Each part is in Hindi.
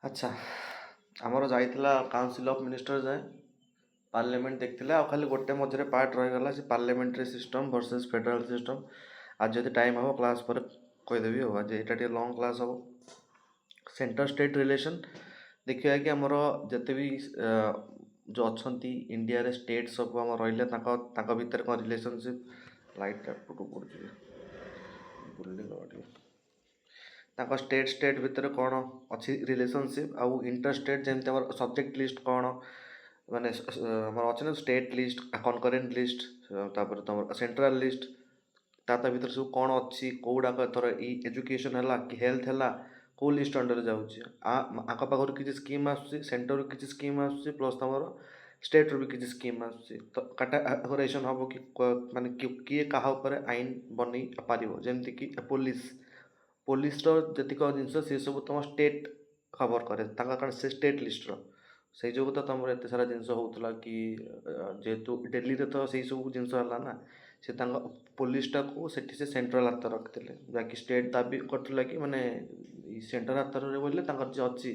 ଆଚ୍ଛା ଆମର ଯାଇଥିଲା କାଉନସିଲ୍ ଅଫ୍ ମିନିଷ୍ଟର ଯାଏ ପାର୍ଲାମେଣ୍ଟ ଦେଖିଥିଲେ ଆଉ ଖାଲି ଗୋଟେ ମଝିରେ ପାର୍ଟ ରହିଗଲା ସେ parliamentary system versus federal system. ଆଜି ଯଦି ଟାଇମ୍ ହେବ କ୍ଲାସ୍ ପରେ କହିଦେବି ଆଉ ଆଜି ଏଇଟା ଟିକେ ଲଙ୍ଗ୍ କ୍ଲାସ୍ ହେବ। ସେଣ୍ଟର ଷ୍ଟେଟ୍ ରିଲେସନ୍ ଦେଖିବା କି ଆମର ଯେତେ ବି ଯେଉଁ ଅଛନ୍ତି ଇଣ୍ଡିଆରେ ଷ୍ଟେଟ୍ ସବୁ ଆମର ରହିଲେ ତାଙ୍କ ଭିତରେ କ'ଣ ରିଲେସନସିପ୍ ଲାଇଟ୍ ଏପଟକୁ ପଡ଼ୁଛି ବୁଲିଗଲା ଟିକେ ତାଙ୍କ ଷ୍ଟେଟ୍ ଭିତରେ କ'ଣ ଅଛି ରିଲେସନସିପ୍ ଆଉ ଇଣ୍ଟର ଷ୍ଟେଟ୍ ଯେମିତି ଆମର ସବଜେକ୍ଟ ଲିଷ୍ଟ କ'ଣ ମାନେ ଆମର ଅଛି ନା ଷ୍ଟେଟ୍ ଲିଷ୍ଟ କନକରେଣ୍ଟ ଲିଷ୍ଟ ତାପରେ ତୁମର ସେଣ୍ଟ୍ରାଲ ଲିଷ୍ଟ ତା ଭିତରେ ସବୁ କ'ଣ ଅଛି କେଉଁଗୁଡ଼ାକ ଏଥର ଏଇ ଏଜୁକେସନ୍ ହେଲା କି ହେଲ୍ଥ ହେଲା କେଉଁ ଲିଷ୍ଟ ଅଣ୍ଡରରେ ଯାଉଛି ଆଙ୍କ ପାଖରୁ କିଛି ସ୍କିମ୍ ଆସୁଛି ସେଣ୍ଟରରୁ କିଛି ସ୍କିମ୍ ଆସୁଛି ପ୍ଲସ୍ ତୁମର ଷ୍ଟେଟ୍ରୁ ବି କିଛି ସ୍କିମ୍ ଆସୁଛି ତ କାଟାଗୋରାଇଜେସନ୍ ହେବ କି ମାନେ କିଏ କାହା ଉପରେ ଆଇନ ବନେଇ ପାରିବ ଯେମିତିକି ପୋଲିସର ଯେତିକ ଜିନିଷ ସେ ସବୁ ତୁମ ଷ୍ଟେଟ୍ କଭର୍ କରେ ତାଙ୍କ କାରଣ ସେ ଷ୍ଟେଟ୍ ଲିଷ୍ଟର ସେଇ ଯୋଗୁଁ ତ ତୁମର ଏତେ ସାରା ଜିନିଷ ହେଉଥିଲା କି ଯେହେତୁ ଡେଲିରେ ତ ସେଇ ସବୁ ଜିନିଷ ହେଲା ନା ସେ ତାଙ୍କ ପୋଲିସଟାକୁ ସେଠି ସେ ସେଣ୍ଟ୍ରାଲ ହାତ ରଖିଥିଲେ ଯାହାକି ଷ୍ଟେଟ୍ ଦାବି କରୁଥିଲା କି ମାନେ ସେଣ୍ଟ୍ରାଲ ହାତରେ ବୋଇଲେ ତାଙ୍କର ଯିଏ ଅଛି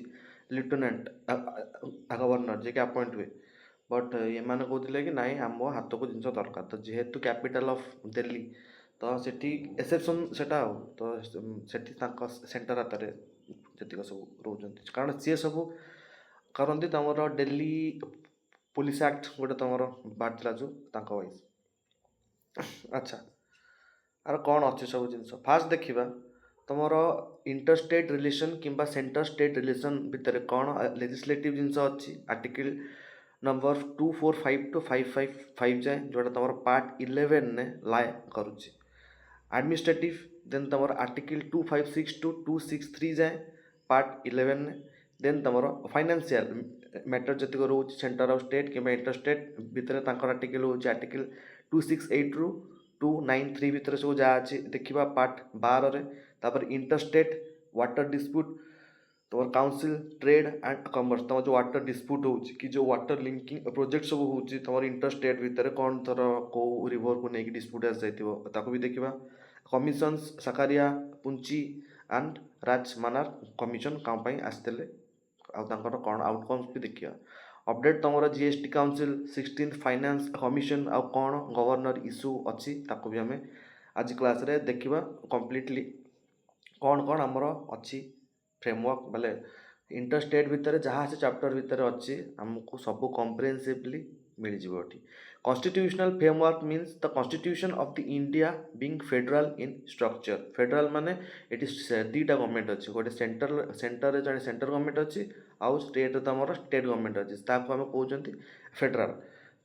ଲିଫ୍ଟନାଣ୍ଟ ଗଭର୍ଣ୍ଣର ଯିଏକି ଆପଏଣ୍ଟ ହୁଏ ବଟ୍ ଏମାନେ କହୁଥିଲେ କି ନାଇଁ ଆମ ହାତକୁ ଜିନିଷ ଦରକାର ତ ଯେହେତୁ କ୍ୟାପିଟାଲ ଅଫ୍ ଦିଲ୍ଲୀ ତ ସେଠି ଏକ୍ସେପସନ୍ ସେଟା ଆଉ ତ ସେଠି ତାଙ୍କ ସେଣ୍ଟର ହାତରେ ଯେତିକ ସବୁ ରହୁଛନ୍ତି କାରଣ ସିଏ ସବୁ କରନ୍ତି ତୁମର ଡେଲି ପୋଲିସ ଆକ୍ଟ ଗୋଟେ ତୁମର ବାହାରିଥିଲା ଯେଉଁ ତାଙ୍କ ୱାଇଜ୍। ଆଚ୍ଛା ଆର କ'ଣ ଅଛି ସବୁ ଜିନିଷ ଫାର୍ଷ୍ଟ ଦେଖିବା ତୁମର ଇଣ୍ଟରଷ୍ଟେଟ୍ ରିଲେସନ୍ କିମ୍ବା ସେଣ୍ଟର ଷ୍ଟେଟ୍ ରିଲେସନ୍ ଭିତରେ କ'ଣ ଲେଜିସ୍ଲେଟିଭ୍ ଜିନିଷ ଅଛି ଆର୍ଟିକିଲ୍ ନମ୍ବର 245 ଟୁ 555 ଯାଏ ଯେଉଁଟା ତୁମର ପାର୍ଟ 11ରେ ଲାଏ କରୁଛି। ଆଡମିନିଷ୍ଟ୍ରେଟିଭ୍ ଦେନ୍ ତୁମର ଆର୍ଟିକିଲ୍ 256 ଟୁ 263 ଯାଏ ପାର୍ଟ 11ରେ ଦେନ୍ ତୁମର ଫାଇନାନ୍ସିଆଲ ମ୍ୟାଟର ଯେତିକ ରହୁଛି ସେଣ୍ଟର ଆଉ ଷ୍ଟେଟ୍ କିମ୍ବା ଇଣ୍ଟରଷ୍ଟେଟ୍ ଭିତରେ ତାଙ୍କର ଆର୍ଟିକିଲ୍ ହେଉଛି ଆର୍ଟିକିଲ୍ 268ରୁ 293 ଭିତରେ ସବୁ ଯାହା ଅଛି ଦେଖିବା ପାର୍ଟ 12ରେ ତାପରେ ଇଣ୍ଟରଷ୍ଟେଟ୍ ୱାଟର ଡିସ୍ପ୍ୟୁଟ୍ ତୁମର କାଉନସିଲ୍ ଟ୍ରେଡ୍ ଆଣ୍ଡ କମର୍ସ ତୁମର ଯେଉଁ ୱାଟର ଡିସ୍ପ୍ୟୁଟ୍ ହେଉଛି କି ଯେଉଁ ୱାଟର ଲିଙ୍କିଂ ପ୍ରୋଜେକ୍ଟ ସବୁ ହେଉଛି ତୁମର ଇଣ୍ଟରଷ୍ଟେଟ୍ ଭିତରେ କ'ଣ ଧର କେଉଁ ରିଭରକୁ ନେଇକି ଡିସ୍ପ୍ୟୁଟ୍ ଆସିଯାଇଥିବ ତାକୁ ବି ଦେଖିବା। କମିଶନ୍ସ ସାକାରିଆ ପୁଞ୍ଚି ଆଣ୍ଡ ରାଜମାନାର କମିଶନ କ'ଣ ପାଇଁ ଆସିଥିଲେ ଆଉ ତାଙ୍କର କ'ଣ ଆଉଟକମ୍ସ ବି ଦେଖିବା। ଅପଡେଟ୍ ତୁମର GST council 16th finance commission ଆଉ କ'ଣ ଗଭର୍ଣ୍ଣର ଇସ୍ୟୁ ଅଛି ତାକୁ ବି ଆମେ ଆଜି କ୍ଲାସ୍ରେ ଦେଖିବା କମ୍ପ୍ଲିଟଲି କ'ଣ କ'ଣ ଆମର ଅଛି ଫ୍ରେମୱାର୍କ ବୋଲେ ଇଣ୍ଟରଷ୍ଟେଟ୍ ଭିତରେ ଯାହା ସେ ଚାପ୍ଟର ଭିତରେ ଅଛି ଆମକୁ ସବୁ କମ୍ପ୍ରିହେନ୍ସିଭଲି ମିଳିଯିବ ଏଠି। Constitutional framework means the constitution of the India being federal in structure federal ମାନେ ଏଠି ଦୁଇଟା ଗଭର୍ଣ୍ଣମେଣ୍ଟ ଅଛି ଗୋଟେ ସେଣ୍ଟରରେ ଜଣେ ସେଣ୍ଟର ଗଭର୍ଣ୍ଣମେଣ୍ଟ ଅଛି ଆଉ ଷ୍ଟେଟ୍ରେ ତ ଆମର ଷ୍ଟେଟ୍ ଗଭର୍ଣ୍ଣମେଣ୍ଟ ଅଛି ତାକୁ ଆମେ କହୁଛନ୍ତି federal.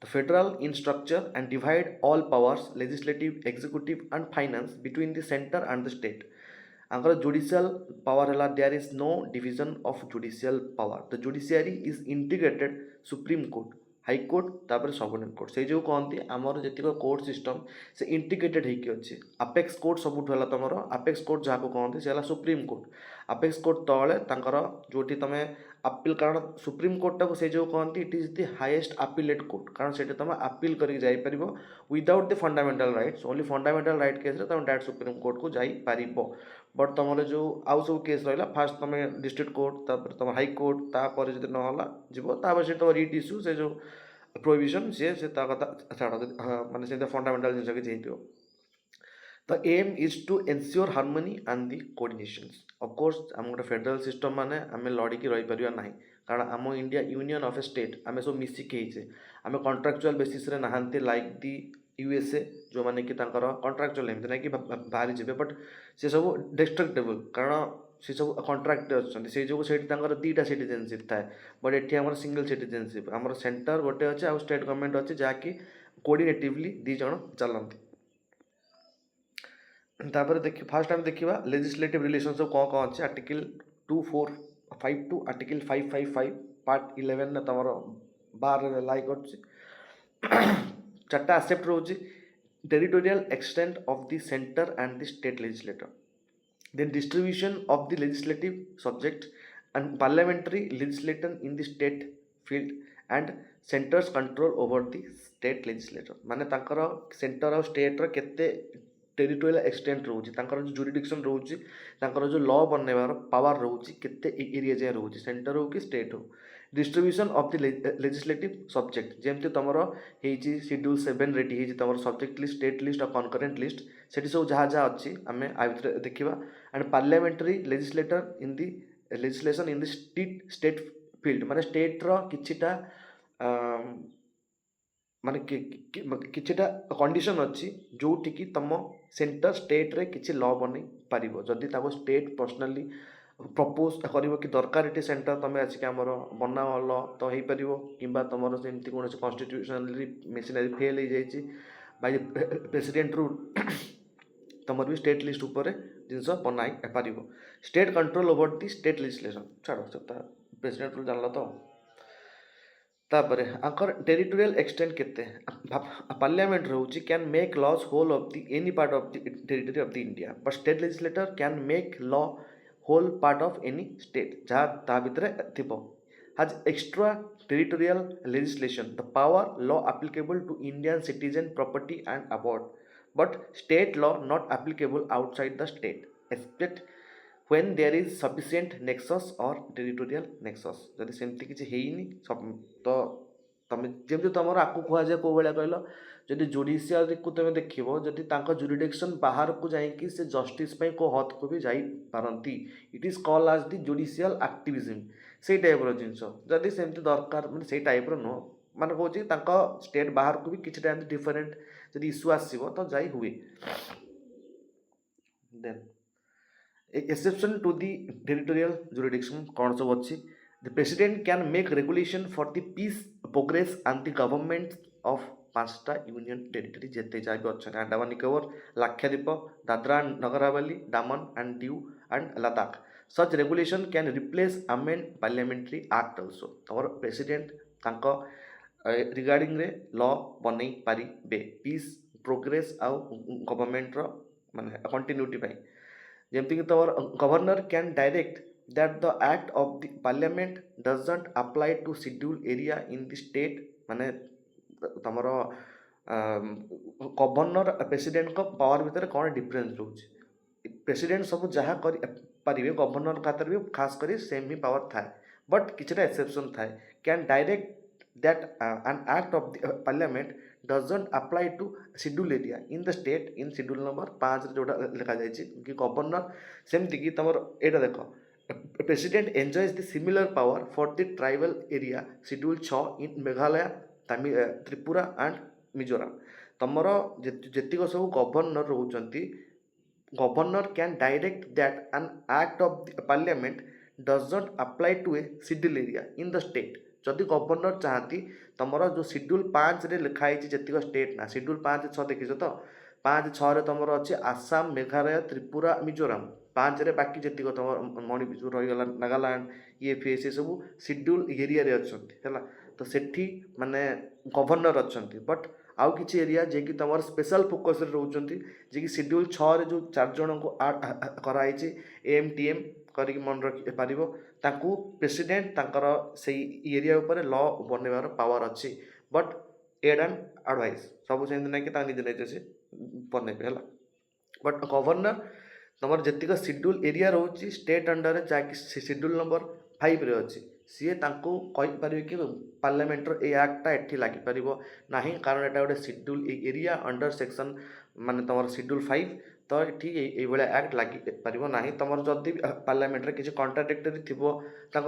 The federal in structure and divide all powers legislative, executive and finance between the center and the state. Agar judicial power hela there is no division of judicial power. The judiciary is integrated Supreme Court, High Court तापर Sovereign Court से जो कहती आमर जी कोर्ट सिस्टम से इंटीग्रेटेड होगी अच्छी अपेक्स कोर्ट सबुठ है तुम अपेक्स कोर्ट जहाँ को कहते से सुप्रीम कोर्ट अपेक्स कोर्ट तले जो तुम अपील कारण सुप्रीम कोर्ट टाक से जो कहती it is the highest appellate court कारण से तुम अपील करके जापर without the fundamental rights only fundamental right case तुम डायरेक्ट सुप्रीम कोर्ट को जापर बट तुम जो आउ सब केस रहा फास्ट तुम डिस्ट्रिक्ट कोर्ट तुम हाई कोर्ट तापर जो ना जीव से तुम रिट इश्यू से जो प्रोहिबिशन सी से छाड़ मानते से फंडामेंटल जिन किसी the aim is to ensure harmony and the coordination of course आम गोटे फेडरल सिस्टम माने आम लड़की रही पार ना कारण आम India union of A state आम सब मिसिकी आम कॉन्ट्रैक्चुअल बेसिस रे नहांती लाइक दी यूएसए जो माने कि कॉन्ट्रैक्चुअल एमती ना कि बाहरी जी बट से सब डिस्ट्रक्टेबल कारण से सब कॉन्ट्रैक्ट अच्छे से जो दुईटा सिटीजनशिप थाए बट ये आम सिंगल सिटीजनशिप आम सेंटर गोटे अच्छे आउ स्टेट गवर्नमेंट अच्छे जहाँकि कोऑर्डिनेटिवली दीज चलती तापर देखिए फास्ट आम देखा लेजिस्लेटिव रिलेशन सब कौन कौन अच्छे आर्टिकल 245 टू आर्टिकल 555 पार्ट 11 ने तुम बार लाई कर चार्टा आसेप्ट रोचे territorial extent of the centre and the state legislator then distribution of the legislative subject and parliamentary legislation in the state field and centers control over the state legislator माने तांकर सेंटर और स्टेट रो केते टेरिटोरियल एक्सटेंट रोचे जो जुरिडिक्शन रोचे जो लॉ बनवार पावर रोचे केते एरिया जाए रोचे सेंटर हो कि स्टेट हो distribution of the legislative subject जेमती तुम होती शेड्यूल 7 रेडी होती तुम सब्जेक्ट लिस्ट स्टेट लिस्ट और कनकरेंट लिस्ट से सब जहाँ जहाँ अच्छी आम आ भितर देखा and parliamentary legislator in the legislation in the state field माने स्टेट रो किछिटा माने किछिटा कंडीशन अच्छी जोटि कि तुम सेंटर स्टेट रे किछि लॉ बनै पारिबो जदि ताको स्टेट पर्सनली प्रपोज करिवो कि दरकार एटी सेंटर तुम आसिक आमर बनाओ लॉ तो हो पार कि तुम सेमती कौन कन्स्टिट्यूशनली मेसिनरी फेल हो जाए बाय प्रेसिडेंट रूल तुम भी स्टेट लिस्ट उपर जिनस बनाई पार state control over the state legislation छाड़ प्रेसिडेंट रूल जान तो तापर आंकर टेरिटोरियल एक्सटेंट केते पार्लियामेंट रोची can make laws whole of the any part of the territory of the India but state legislator can make law whole part of any state जहाँ ता भितर थिबो has extra territorial legislation the power law applicable to Indian citizen property and abroad but state law not applicable outside the state except when there is sufficient nexus or territorial nexus जदि सेमती किसी हेइनी तो तमें जेमती तुम आपको कह जाए कौ भाया कहल जदि जुडिशियरी को तुम देखो जदि तांको जुरिडिक्शन बाहर को जाइए से जस्टिस पे को हद को भी जाई पारंती it is called as the judicial activism से टाइप जिनस जदि सेमती दरकार माने से टाइप नुह माने कहूँ स्टेट बाहर को भी किसी टाइम डिफरेंट जदि इश्यू आसो तो जाई हुए then exception to the territorial jurisdiction कौन सब अच्छी the president can make regulation for the peace progress and the government of पांचटा यूनियन टेरिटरी जेते जहाँ भी अच्छा Andaman Nicobar Lakshadweep Dadra and Nagar Haveli Daman and Diu and Ladakh such regulation can replace amend parliamentary act also तमर प्रेसिडेंट तांको रिगार्डिंग रे लॉ बनै पारिबे पीस प्रोग्रेस आउ गवर्नमेंट रो माने कंटिन्यूटी पाई जेमती कि तुम governor can direct that the act of the parliament doesn't apply to schedule area in the state माने तुम गवर्नर प्रेसिडेंट को पावर भितर कौन डिफरेन्स रोचे प्रेसिडेंट सब जहाँ पारे गवर्नर खातर भी खास कर सेम ही पावर थाए बट किसी एक्सेप्शन थाए can direct that an act of the parliament doesn't apply to schedule area in the state in schedule number 5 जोटा लिखा जाए कि गवर्नर सेमती कि तुम एटा देख president enjoys the similar power for the tribal area schedule 6 in Meghalaya Tripura and Mizoram तुम जेतिक सब गवर्नर रोचंती governor can direct that an act of the parliament doesn't apply to a schedule area in the state जदि गवर्नर चाहती तुम जो शेड्यूल 5 रे लिखाई जीक स्टेट ना शेड्यूल 5-6 देखीच तो 5-6 तुम अच्छे आसाम मेघालय त्रिपुरा मिजोराम 5 रे बाकी जी तुम मणिपुर रहीगला नागालैंड ये सब शेड्यूल एरिया रे अच्छा तो सेठी माने गवर्नर अच्छा बट आउ किसी एरिया जे कि तुम स्पेशल फोकस रोचंती जे कि शेड्यूल 6 रे जो 4 जन को कराई AMTM करिक मन रखि पारिबो ताकू प्रेसिडेंट तांकर से एरिया ऊपर लॉ बनवार पावर अच्छी बट एड एंड एडवाइस सब से ना कि निजे निजे से बनइबे है बट गवर्नर तुम जीक शेड्यूल एरिया रोची स्टेट अंडर जहाँकि शेड्यूल नंबर 5 रे अच्छी सी कहीपर कि पार्लियामेंटर ए एक्टा एटी लगिपर ना कारण एटा गोटे शेड्यूल एरिया अंडर सेक्शन माने तुम शेड्यूल 5 तो ये एक्ट लगिपर ना तुम जदि पार्लियामेंट किसी कॉन्ट्राडिक्टरी थी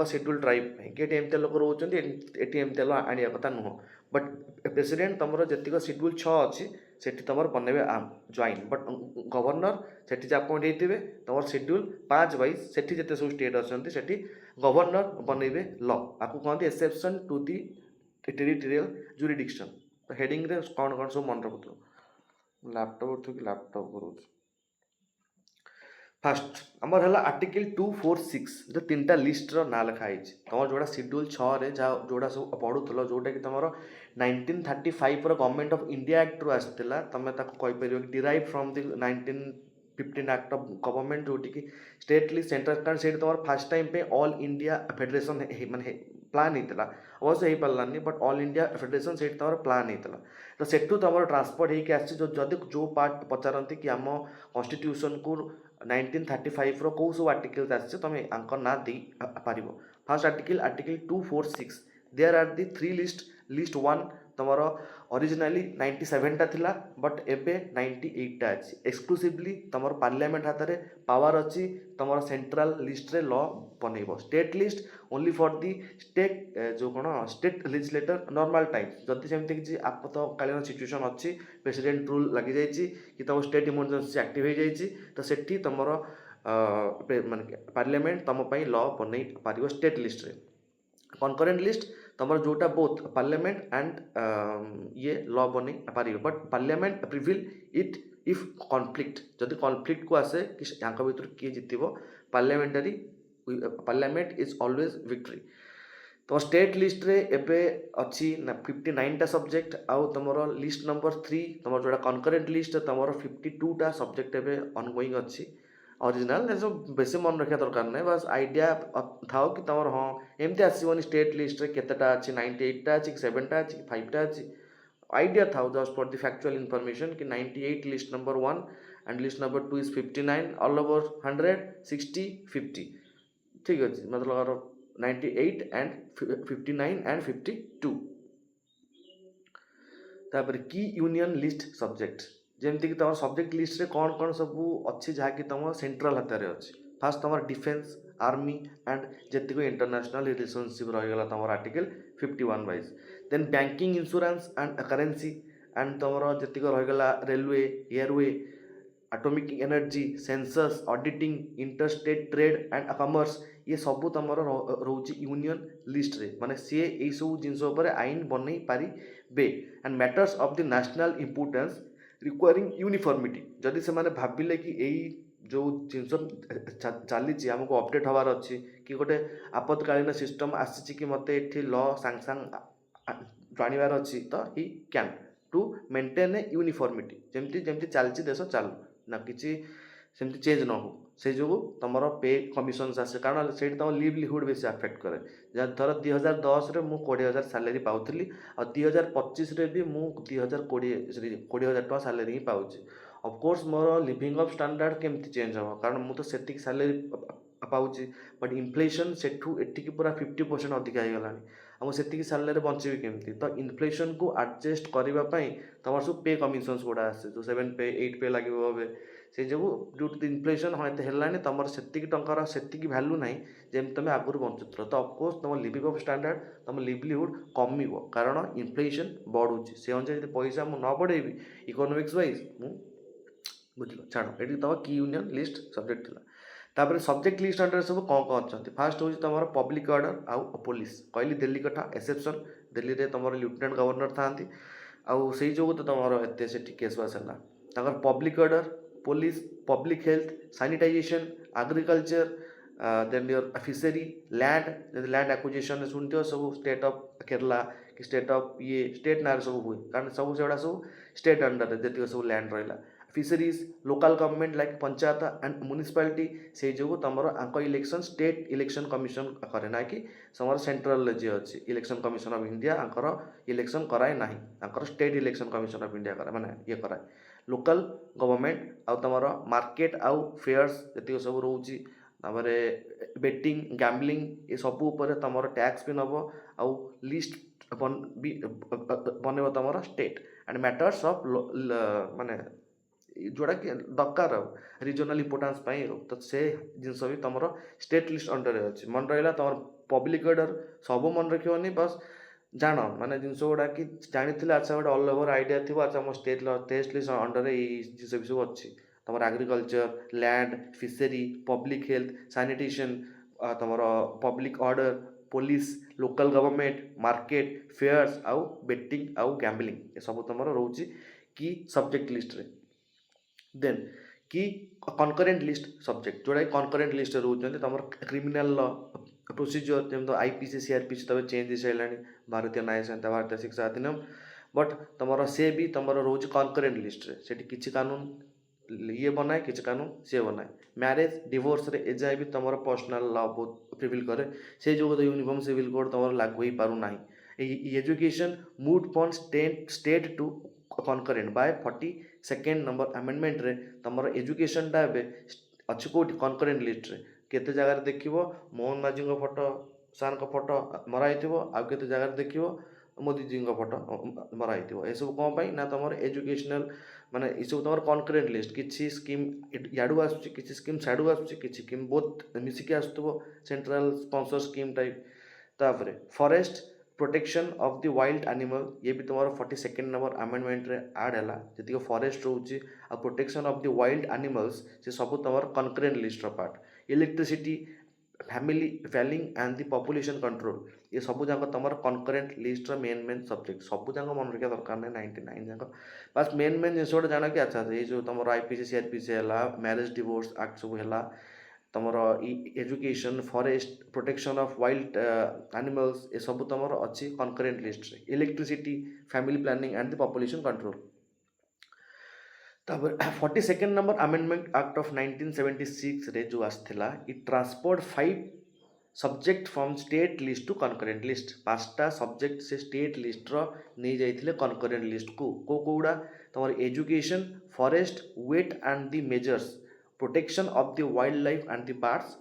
शेड्यूल ट्राइब कि एमती लोक रोचे ये एमती लो आने कथा नुह बट प्रेसिडेंट तुम जीक शेड्यूल 6 अच्छी से तुम बनइबे ज्वाइन बट गवर्नर से अपॉइंट होते तुम शेड्यूल 5 वाइज से जिते सब स्टेट अच्छा से गवर्नर बनइबे लॉ आपको कहते exception to the territorial jurisdiction तो हेडिंग रे कौन कौन सब मन रखु लैपटॉप कि लैपटॉप करूँ फास्ट आमर है आर्टिकल 246 जो 3टा लिस्टर ना लिखाई तुम जोड़ा शेड्यूल 6 रे जोड़ा सब पढ़ुल जोटा कि तुम 1935 गवर्नमेंट ऑफ इंडिया एक्ट रू आसाला तुम कहीपर derive from the 1915 act of government जोटि कि स्टेट लिस्ट सेंट्रल कारण से तुम फास्ट टाइम पे ऑल इंडिया फेडरेशन माने प्लान होता अवश्य हो पारानी बट ऑल इंडिया फेडरेशन से तुम प्लान होता तो सेठू तुम ट्रांसपोर्ट होकर आसी जदि जो पार्ट पचारती कि आम कन्स्टिट्यूशन को 1935 रो सब आर्टिकल्स आसी तुम आंक ना दे पार first article article 246 there are the three list 1 तुम ओरिजिनाली 97टा थिला बट एबे 98टा अच्छी एक्सक्लूसिवली तुम पार्लियामेंट हाथ में पावर अच्छी तुम सेंट्रल लिस्ट रे लॉ बनइब state list only for the state जो कौन स्टेट लेजिस्लेटर नॉर्मल टाइम जदि सेमती किसी आपातकालीन सिचुएशन अच्छी प्रेसिडेंट रूल लगी जाइए कि तुम स्टेट इमरजेंसी एक्टिव हो जाइए तो सेठी तुम माने पार्लियामेंट तुम लॉ बनई पार स्टेट लिस्ट रे कनकरेंट लिस्ट तुम जोटा बोथ पार्लियामेंट एंड ये लॉ बन पार but parliament prevail it if conflict जदि कॉन्फ्लिक्ट को आसे कि यहाँ भर किए जितब parliamentary parliament is always victory तो स्टेट लिस्ट रे एबे अच्छी 59टा सब्जेक्ट आउ तुम लिस्ट नंबर 3 तुम जोटा कनकरेंट लिस्ट तुम 52टा सब्जेक्ट एवं ऑनगोइंग अच्छी ओरिजिनल सब बेस मन रखा दरकार नहीं बस आइडिया था कि तुम हाँ एमती आसोनी स्टेट लिस्ट रे केतेटा अच्छी 98टा अच्छी 7टा अच्छी 5टा अच्छी आइडिया था just for the factual information कि 98 list number 1 and list number 2 is 59 all over 100 60 50 ठीक अच्छे मतलब 98 एंड 59 एंड 52 तापर की यूनियन लिस्ट सब्जेक्ट जमती कि तुम सब्जेक्ट लिस्ट रे कौन कौन सब अच्छी जहाँकि तुम सेंट्रल हाथ में अच्छी फास्ट तुम डिफेन्स आर्मी एंड जीक इंटरनेशनल रिलेशनशिप रहीगला तुम article 51 wise then banking insurance and currency and तुम जीक रहीगला railway airway atomic energy census auditing interstate trade and commerce ये सब तुम रोचे यूनियन लिस्ट रे माने सी यही सब जिन आईन बनई पारे and matters of the national importance requiring uniformity जदि से माने भाविले कि यही जो जिनस चली आमको अपडेट हबार अच्छी कि गोटे आपतकालीन सिस्टम आसी कि मत ये लॉ सांग सांग जानवर अच्छी तो ही can to maintain a uniformity जमती जमती चलती देश चालू ना कि सेमती चेंज न हो से जो तुम पे कमिशन आसे कारण से तुम लिवलीहुड बेस आफेक्ट करे जहाँ धर 2010 रे मुझे 20,000 सालेरी पाऊली और 2025 रे भी मुझे 20,000 टका सालेरी ही पाऊँच of course more living of standard केमती चेंज हम कारण मुझे तो से सालेरी पाऊँच बट इनफ्लेशन सेठू एटिकी पूरा 50% अधिका हो गलानी मुझे सालेरी बचे केमती तो इनफ्लेशन को एडजस्ट करने तुम सब पे कमिशन्स गुड़ा आसे जो 7 पे 8 पे लगे से जो ड्यू टू द इनफ्लेशन हाँ ये है तुम से टकर से भैल्यू ना जमी तुम आगुरी बचुल तो ऑफकोर्स तुम लिविंग ऑफ स्टैंडर्ड तुम लिवलीहुड कम कारण इनफ्लेशन बढ़ुची से अनुसार जो पैसा मुझे न बढ़ेबी इकोनॉमिक्स वाइज बुझल छाड़ ये तुम की यूनियन लिस्ट सब्जेक्ट थी तापर सब्जेक्ट लिस्ट अंडर सब कौन कौन अच्छा फास्ट हूँ तुम पब्लिक ऑर्डर आउ पुलिस कहली दिल्ली कथा एक्सेप्शन दिल्ली में तुम लेफ्टिनेंट गवर्नर था आउ से जो तो तुम एत से केस बास है public order police public health sanitization agriculture then your fishery land acquisition शुणिथ सब स्टेट ऑफ केरला कि स्टेट ऑफ ये स्टेट ना सब हुए कारण सब से सब स्टेट अंडर जी सब लैंड रहा fisheries local government like panchayat and municipality से जो तुम आंक इलेक्शन स्टेट इलेक्शन कमिशन करे ना कि समर सेंट्रल जी अच्छी election commission of India Anchor election कराए ना Anchor state election commission of India करे माने ये कराए लोकल गवर्नमेंट आउ तुम मार्केट आउ फेयर्स जी सब रोचे बेटिंग गैम्बलिंग ये सब उपर तुम टैक्स भी नब आउ लिस्ट बन तुम स्टेट एंड मैटर्स ऑफ माने जोड़ा कि दरकार रिजनल इंपोर्टान्स तो से जिनस भी तुम स्टेट लिस्ट अंडर अच्छे मन रहा तुम पब्लिक ऑर्डर सब मन रखनी बस जान माने जिनस गुड़ा कि जानी अच्छा गोटे ऑल ओवर आइडिया थी अच्छा मो स्टेट लिस्ट अंडर ये जिस सब अच्छी तुम agriculture land fishery public health sanitation तुम public order police local government market fairs आउ बेटिंग आउ गैम्बलिंग ये सब तुम रोचे कि सब्जेक्ट लिस्ट रे देन कि कनकरेंट लिस्ट सब्जेक्ट जोड़ा कनकरेंट लिस्ट रोचे तुम क्रिमिनल लॉ प्रोसीजर जमी आईपीसी सीआरपीसी तब चेंज हो सारा भारतीय न्याय संहिता भारतीय शिक्षा अधिनियम बट तुम से भी तुम रोज कनकरेंट लिस्ट रे किसी कानून ये बनाए किसी कानून सी बनाए मैरिज डिवोर्स रे एजाए भी तुम पर्सनाल लॉ बहुत प्रिविल करे से जो यूनिफॉर्म सिविल कोड तुम लागू हो पारू ना एजुकेशन मूड पॉन state to concurrent by 42nd number amendment रे तुम एजुकेशन टा अच्छी कौट कनकरेंट लिस्ट रे केते जगह देखिबो मोहन माझी फोटो सार फोटो मराई आउ केते जगह देखिबो मोदी जी फोटो मराई ए सब कौन पाई ना तुम एजुकेशनल माने ये सब तुम कनकरेंट लिस्ट किसी स्कीम याडू आसुची किसी स्कीम साडू आसुची किसी स्कीम बहुत मिसिकी आसुथबो सेंट्रल स्पॉन्सर स्कीम टाइप तापरे forest protection of the wild animal ये भी तुम्हारा 42nd नंबर अमेंडमेंट रे ऐड हैला जति फॉरेस्ट रोची आ protection of the wild animals से सब तुम्हारा कनकरेंट लिस्ट रो part electricity family failing and the population control ये सब जाक तुम कनकरेंट लिस्ट मेन सब्जेक्ट सब जाक मन रखा दरकार नहीं 99 जाक बस मेन जिन गोटे जान कि अच्छा ये जो तुम आईपीसी सीआरपीसी है मैरिज डिवोर्स एक्ट सब है तुमर education forest protection of wild animals ये सब तुम अच्छी कनकरेंट लिस्ट रे electricity family planning and the population control तापर 42nd number amendment act of 1976 रे जो आसथिला it transport 5 subject from state list to concurrent list 5टा सब्जेक्ट से स्टेट लिस्ट रो नहीं जाइथिले कनकरेंट लिस्ट को कोउडा तुम education forest weight and the measures protection of the wild life and the birds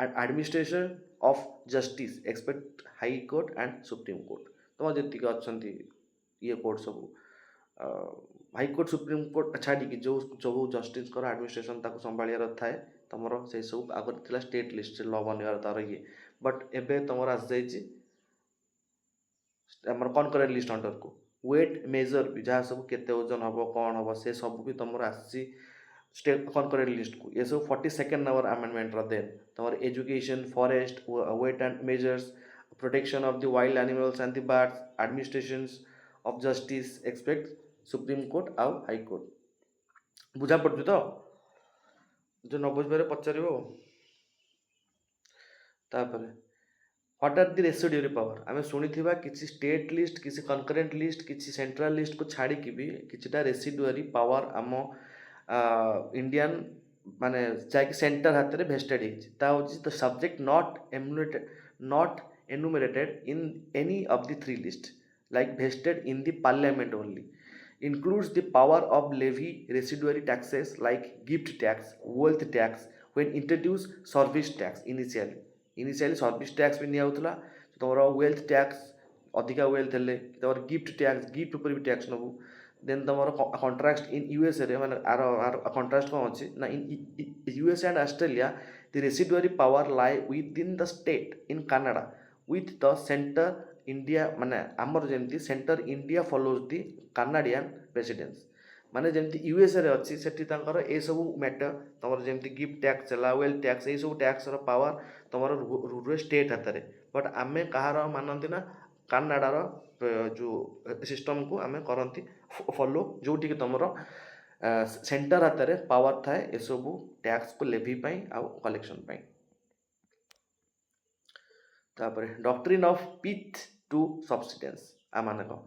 administration of justice expect high court and supreme court तुम जी अच्छा ये कोर्ट सब हाई कोर्ट सुप्रीम कोर्ट छाड़ी जो जो जस्टिस एडमिनिस्ट्रेशन ताको संभालियार थाए तुम से सब आगे स्टेट लिस्ट लॉ बनवार तार ये बट एबे तुम आस कनकरेंट लिस्ट अंडर को वेट मेजर भी जहाँ सब केते ओजन हम कौन हम से सब भी तुम आसी स्टेट कनकरेंट लिस्ट को ये सब 42nd नंबर अमेंडमेंट देन तुम education forest weight and measures protection of the wild animals and the birds administration of justice expect supreme court आउ हाई कोर्ट बुझा पड़ू तो जो न बुझे पचार what are the residuary power आम शुणी किसी स्टेट लिस्ट किसी कनकरेंट लिस्ट किसी सेंट्रल लिस्ट को छाड़ी भी किछिटा रेसिडुअरी पावर आम इंडियन माने जाकि सेंटर हाथ में भेस्टेड होती the subject not enumerated in any of the 3 list like vested in the parliament only includes the power of levy residuary taxes like gift tax, wealth tax when introduced service tax initially service tax भी नहीं होता तुम्हारा wealth tax अधिका wealth हेले तुम्हारा gift tax gift ऊपर भी tax नबू then तुम्हारा contrast in USA रे माने आर contrast कौन अच्छी ना in USA and Australia the residuary power lie within the state in Canada with the center India माने आमर जमती सेंटर इंडिया फॉलोज दी कानाडियन प्रेसिडेंस माने जमती यूएसए रे अच्छी सेठी तांकर ए सब मैटर तमर जमती गिफ्ट टैक्स चला वेल टैक्स ए सब टैक्स रो पावर तमर रूरल स्टेट हाथ रे बट आमे कहार मानती ना कानाडार जो सिस्टम को आमे करंती फॉलो जोठी कि तमर सेंटर हाथ रे पावर थाए ए सब टैक्स को लेवी पई आ कलेक्शन पई तापर doctrine of pith to subsidence amanako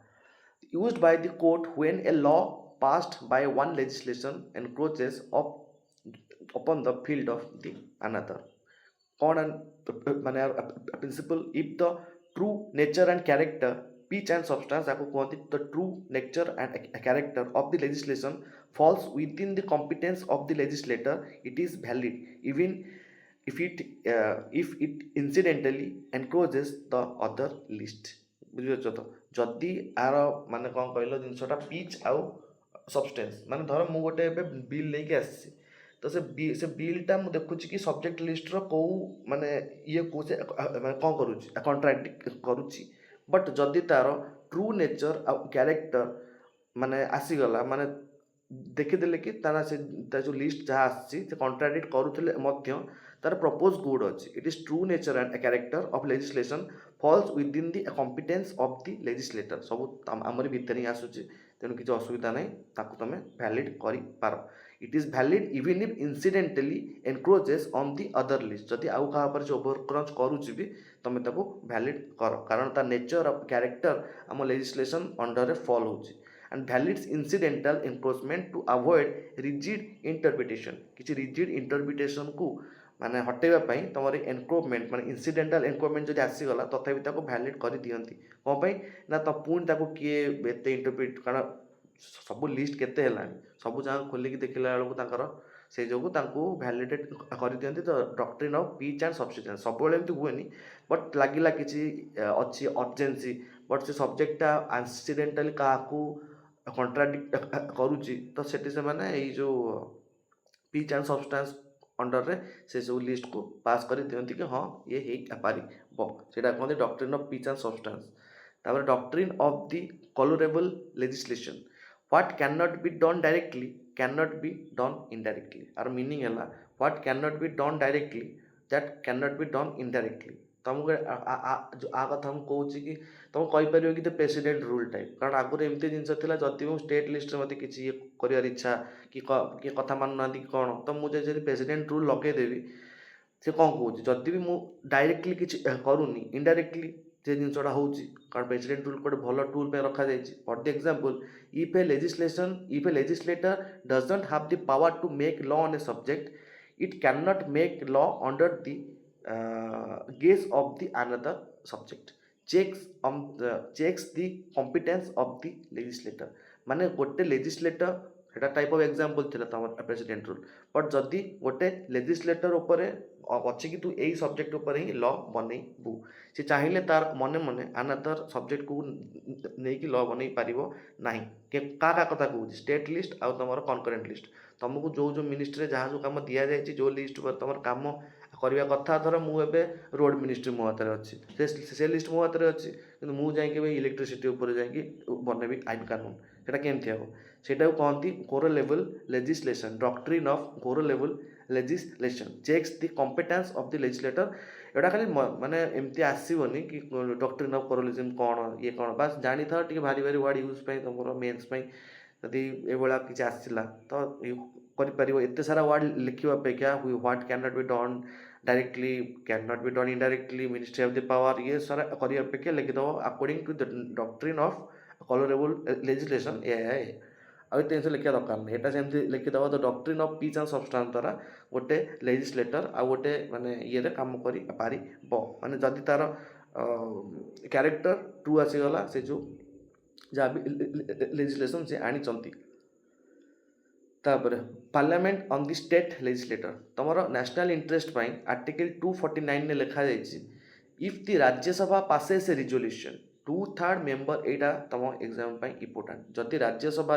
used by the court when a law passed by one legislation encroaches upon the field of the another on mane principle if the true nature and character pitch and substance ako kohti the true nature and character of the legislation falls within the competence of the legislator it is valid even if it incidentally encroaches the other list बुझीपार तो जदि आर माने कौन कहल जिनसा पिच आउ सबस्टेंस माने धर मु गोटे बिल लेके आसी तो से बिलटा मु देखुची कि सब्जेक्ट लिस्ट रो को माने ये को से माने कौन करूची कॉन्ट्राडिक्ट करूची बट जदि तार ट्रू नेचर आ कैरेक्टर माने आसीगला माने देखिदेले कि तारा से जो लिस्ट जहाँ आसी कॉन्ट्राडिक्ट करुले मध्य तार प्रपोज गुड अच्छी it is true nature and character of legislation falls within the competence of the legislator सब आमरी भितर ही आसूची तेणु किसी असुविधा नहीं ताकू तुम वैलिड कर पार it is valid even if incidentally encroaches on the other list जदि आउ क्या पर ओवरक्रच करुच्ची भी तुम ताको वैलिड कर कारण तार नेचर ऑफ कैरेक्टर आम लेजिस्लेशन अंडर रे फॉल होची and validates incidental enforcement to avoid rigid interpretation किछि rigid interpretation को माने हटेबा पई तमर एनक्रोचमेंट माने इनसिडेंटल एनक्रोचमेंट जदि आसीगला तथापि ताको भैलिड कर दियंती कौन पई ना तो पुणी ताको किए एते इंटरप्रिट कारण सब लिस्ट केते हेलानी सब जगह खोलिक देखला बेलू तांकर से जो भैलिडेट कर दियंती तो doctrine of pith and subsistence सब बेले एमती हुएनी बट लागिला किछि अछि अर्जेंसी बट से सब्जेक्टटा एक्सीडेंटली काकू कॉन्ट्राडिक्ट करूची तो सेठी से माने एई जो पीच एंड सब्सटेंस अंडर रे से सब लिस्ट को पास कर दियंती कि हाँ ये हो पारि सेटा कहते doctrine of pith and substance तापर doctrine of the colourable legislation what can not be done directly can not be done indirectly आर मीनिंग है what can not be done directly that can not be done indirectly तुमको आ कथा मुझे कौच कि तुम कहीपर कि प्रेसिडेंट रूल टाइप कारण आगुरी एमती जिनस जदि मुझे स्टेट लिस्ट में मत किसी कर इच्छा कि कथा मानुना कि कौन तो मुझे प्रेसिडेंट रूल लगेदेवी से कौन कौच जदि भी मुझे डायरेक्टली किसी करूनी इनडायरेक्टली से जिनसा हो कारण प्रेसिडेंट रूल गोटे भल टूल पे रखा जाए for the example if a legislator does not have the power to make law on a subject it can not make law under the gaze of the another subject checks the competence of the legislator माने गोटे legislator Etah type of example थिला तमर प्रेसिडेंट रूल बट जदि गोटे लेजिस्लेटर ऊपर अच्छे कि तू यही सब्जेक्ट ऊपर ही लॉ बनैबू से चाहिए तार मने मने अनदर सब्जेक्ट को नहीं लॉ बन पारिबो नाही का कथा कहूँ स्टेट लिस्ट आउ तुम कनकरेंट लिस्ट तुमको जो जो मिनिस्ट्री जहाँ जो काम दि जाए जो लिस्ट पर तुम काम करवा कथा धर मुझे रोड मिनिस्ट्री मो हाथ अच्छी से लिस्ट मो हाथ अच्छी कि मुझे इलेक्ट्रिसिटी उपर जाकि बनैबी आईन कानून सेटा केमती हम सेटा कहती core level legislation doctrine of core level legislation checks the competence of the legislator एटा खाली माने एमती आसबनी कि डॉक्ट्रिन ऑफ कोरलिज्म कौन ये कौन बास जानी था टी भारी भारी वर्ड यूज तुम मेन्स जदि ये किसी आसला तो कर एत सारा वर्ड लिखा अपेक्षा what can not be done directly can not be done indirectly ministry of the power ये सारा कर अपेक्षा लिखिदेव according to the doctrine of colourable legislation ए आउ जिन लिखा दरकार नहीं यहाँ से लिखिदेव the doctrine of pith and substance द्वारा गोटे लेजिस्लेटर आ गोटे माने ये काम कर पार माने जदि तार क्यारेक्टर ट्रू आसीगला से जो जहाँ भी लेजिस्लेशन से आनी तापर parliament on the state legislator तुम नेशनल इंटरेस्ट आर्टिकल 249 ने लिखा जाइए if the Rajya Sabha passes A resolution 2/3 member यहाँ तुम एग्जाम इम्पोर्टाट जदि Rajya Sabha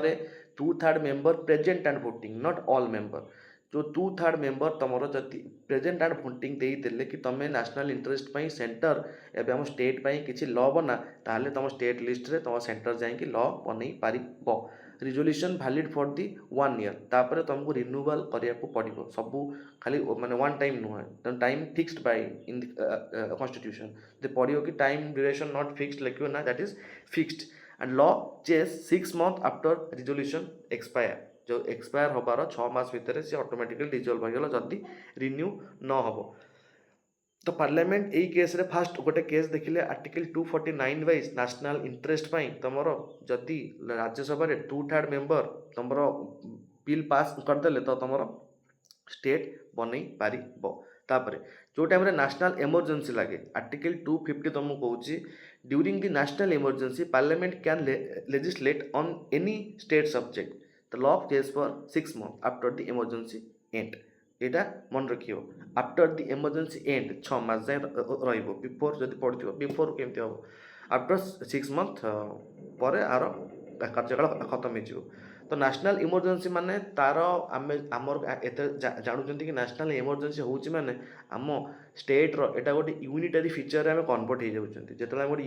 2/3 member present and voting not all member जो 2/3 मेंबर तुम जदि प्रेजेंट एंड वोटिंग देदेले कि तुम नेशनल इंटरेस्ट सेंटर एवं स्टेट किसी लॉ बना ताहले तुम स्टेट लिस्ट रे तुम सेंटर जाकि लॉ बन पार resolution valid for the 1 year तापर तुमको रिन्यूअल करने को पड़ो सबू खाली माने वन टाइम नुहे time fixed by in constitution जो पढ़ो कि टाइम ड्यूरेशन नॉट फिक्स्ड लिखो ना that is fixed and law ceases 6 month after resolution expire जो एक्सपायर होबार 6 मास भितर से ऑटोमेटिकली डिजल्व होगला जदि रिन्यू न हो तो पार्लियामेंट यही केस रे फास्ट गोटे केस देखिले आर्टिकल 249 वाइज नेशनल इंटरेस्ट तुम जदि राज्यसभा 2/3 मेंबर तुम बिल पास करदे तो तुम स्टेट बन पार जो टाइम नेशनल इमरजेंसी लगे आर्टिकल 250 तुमको कहूँ during the national emergency parliament can legislate on any state subject the law ceases for 6 month after the emergency and यहाँ मन रखियो आफ्टर द इमरजेंसी एंड 6 मास जाए बिफोर जब पड़ो बिफोर केमती हम आफ्टर 6 मंथ पर आर कार्यकाल खत्म हो तो नेशनल इमरजेंसी माने तार आमे आमर एते जानुचंती कि नेशनल इमरजेंसी होउची माने आम स्टेट रो एटा गोटे यूनिटरी फीचर आमे कन्वर्ट हो जाउचंती जेतला गोटे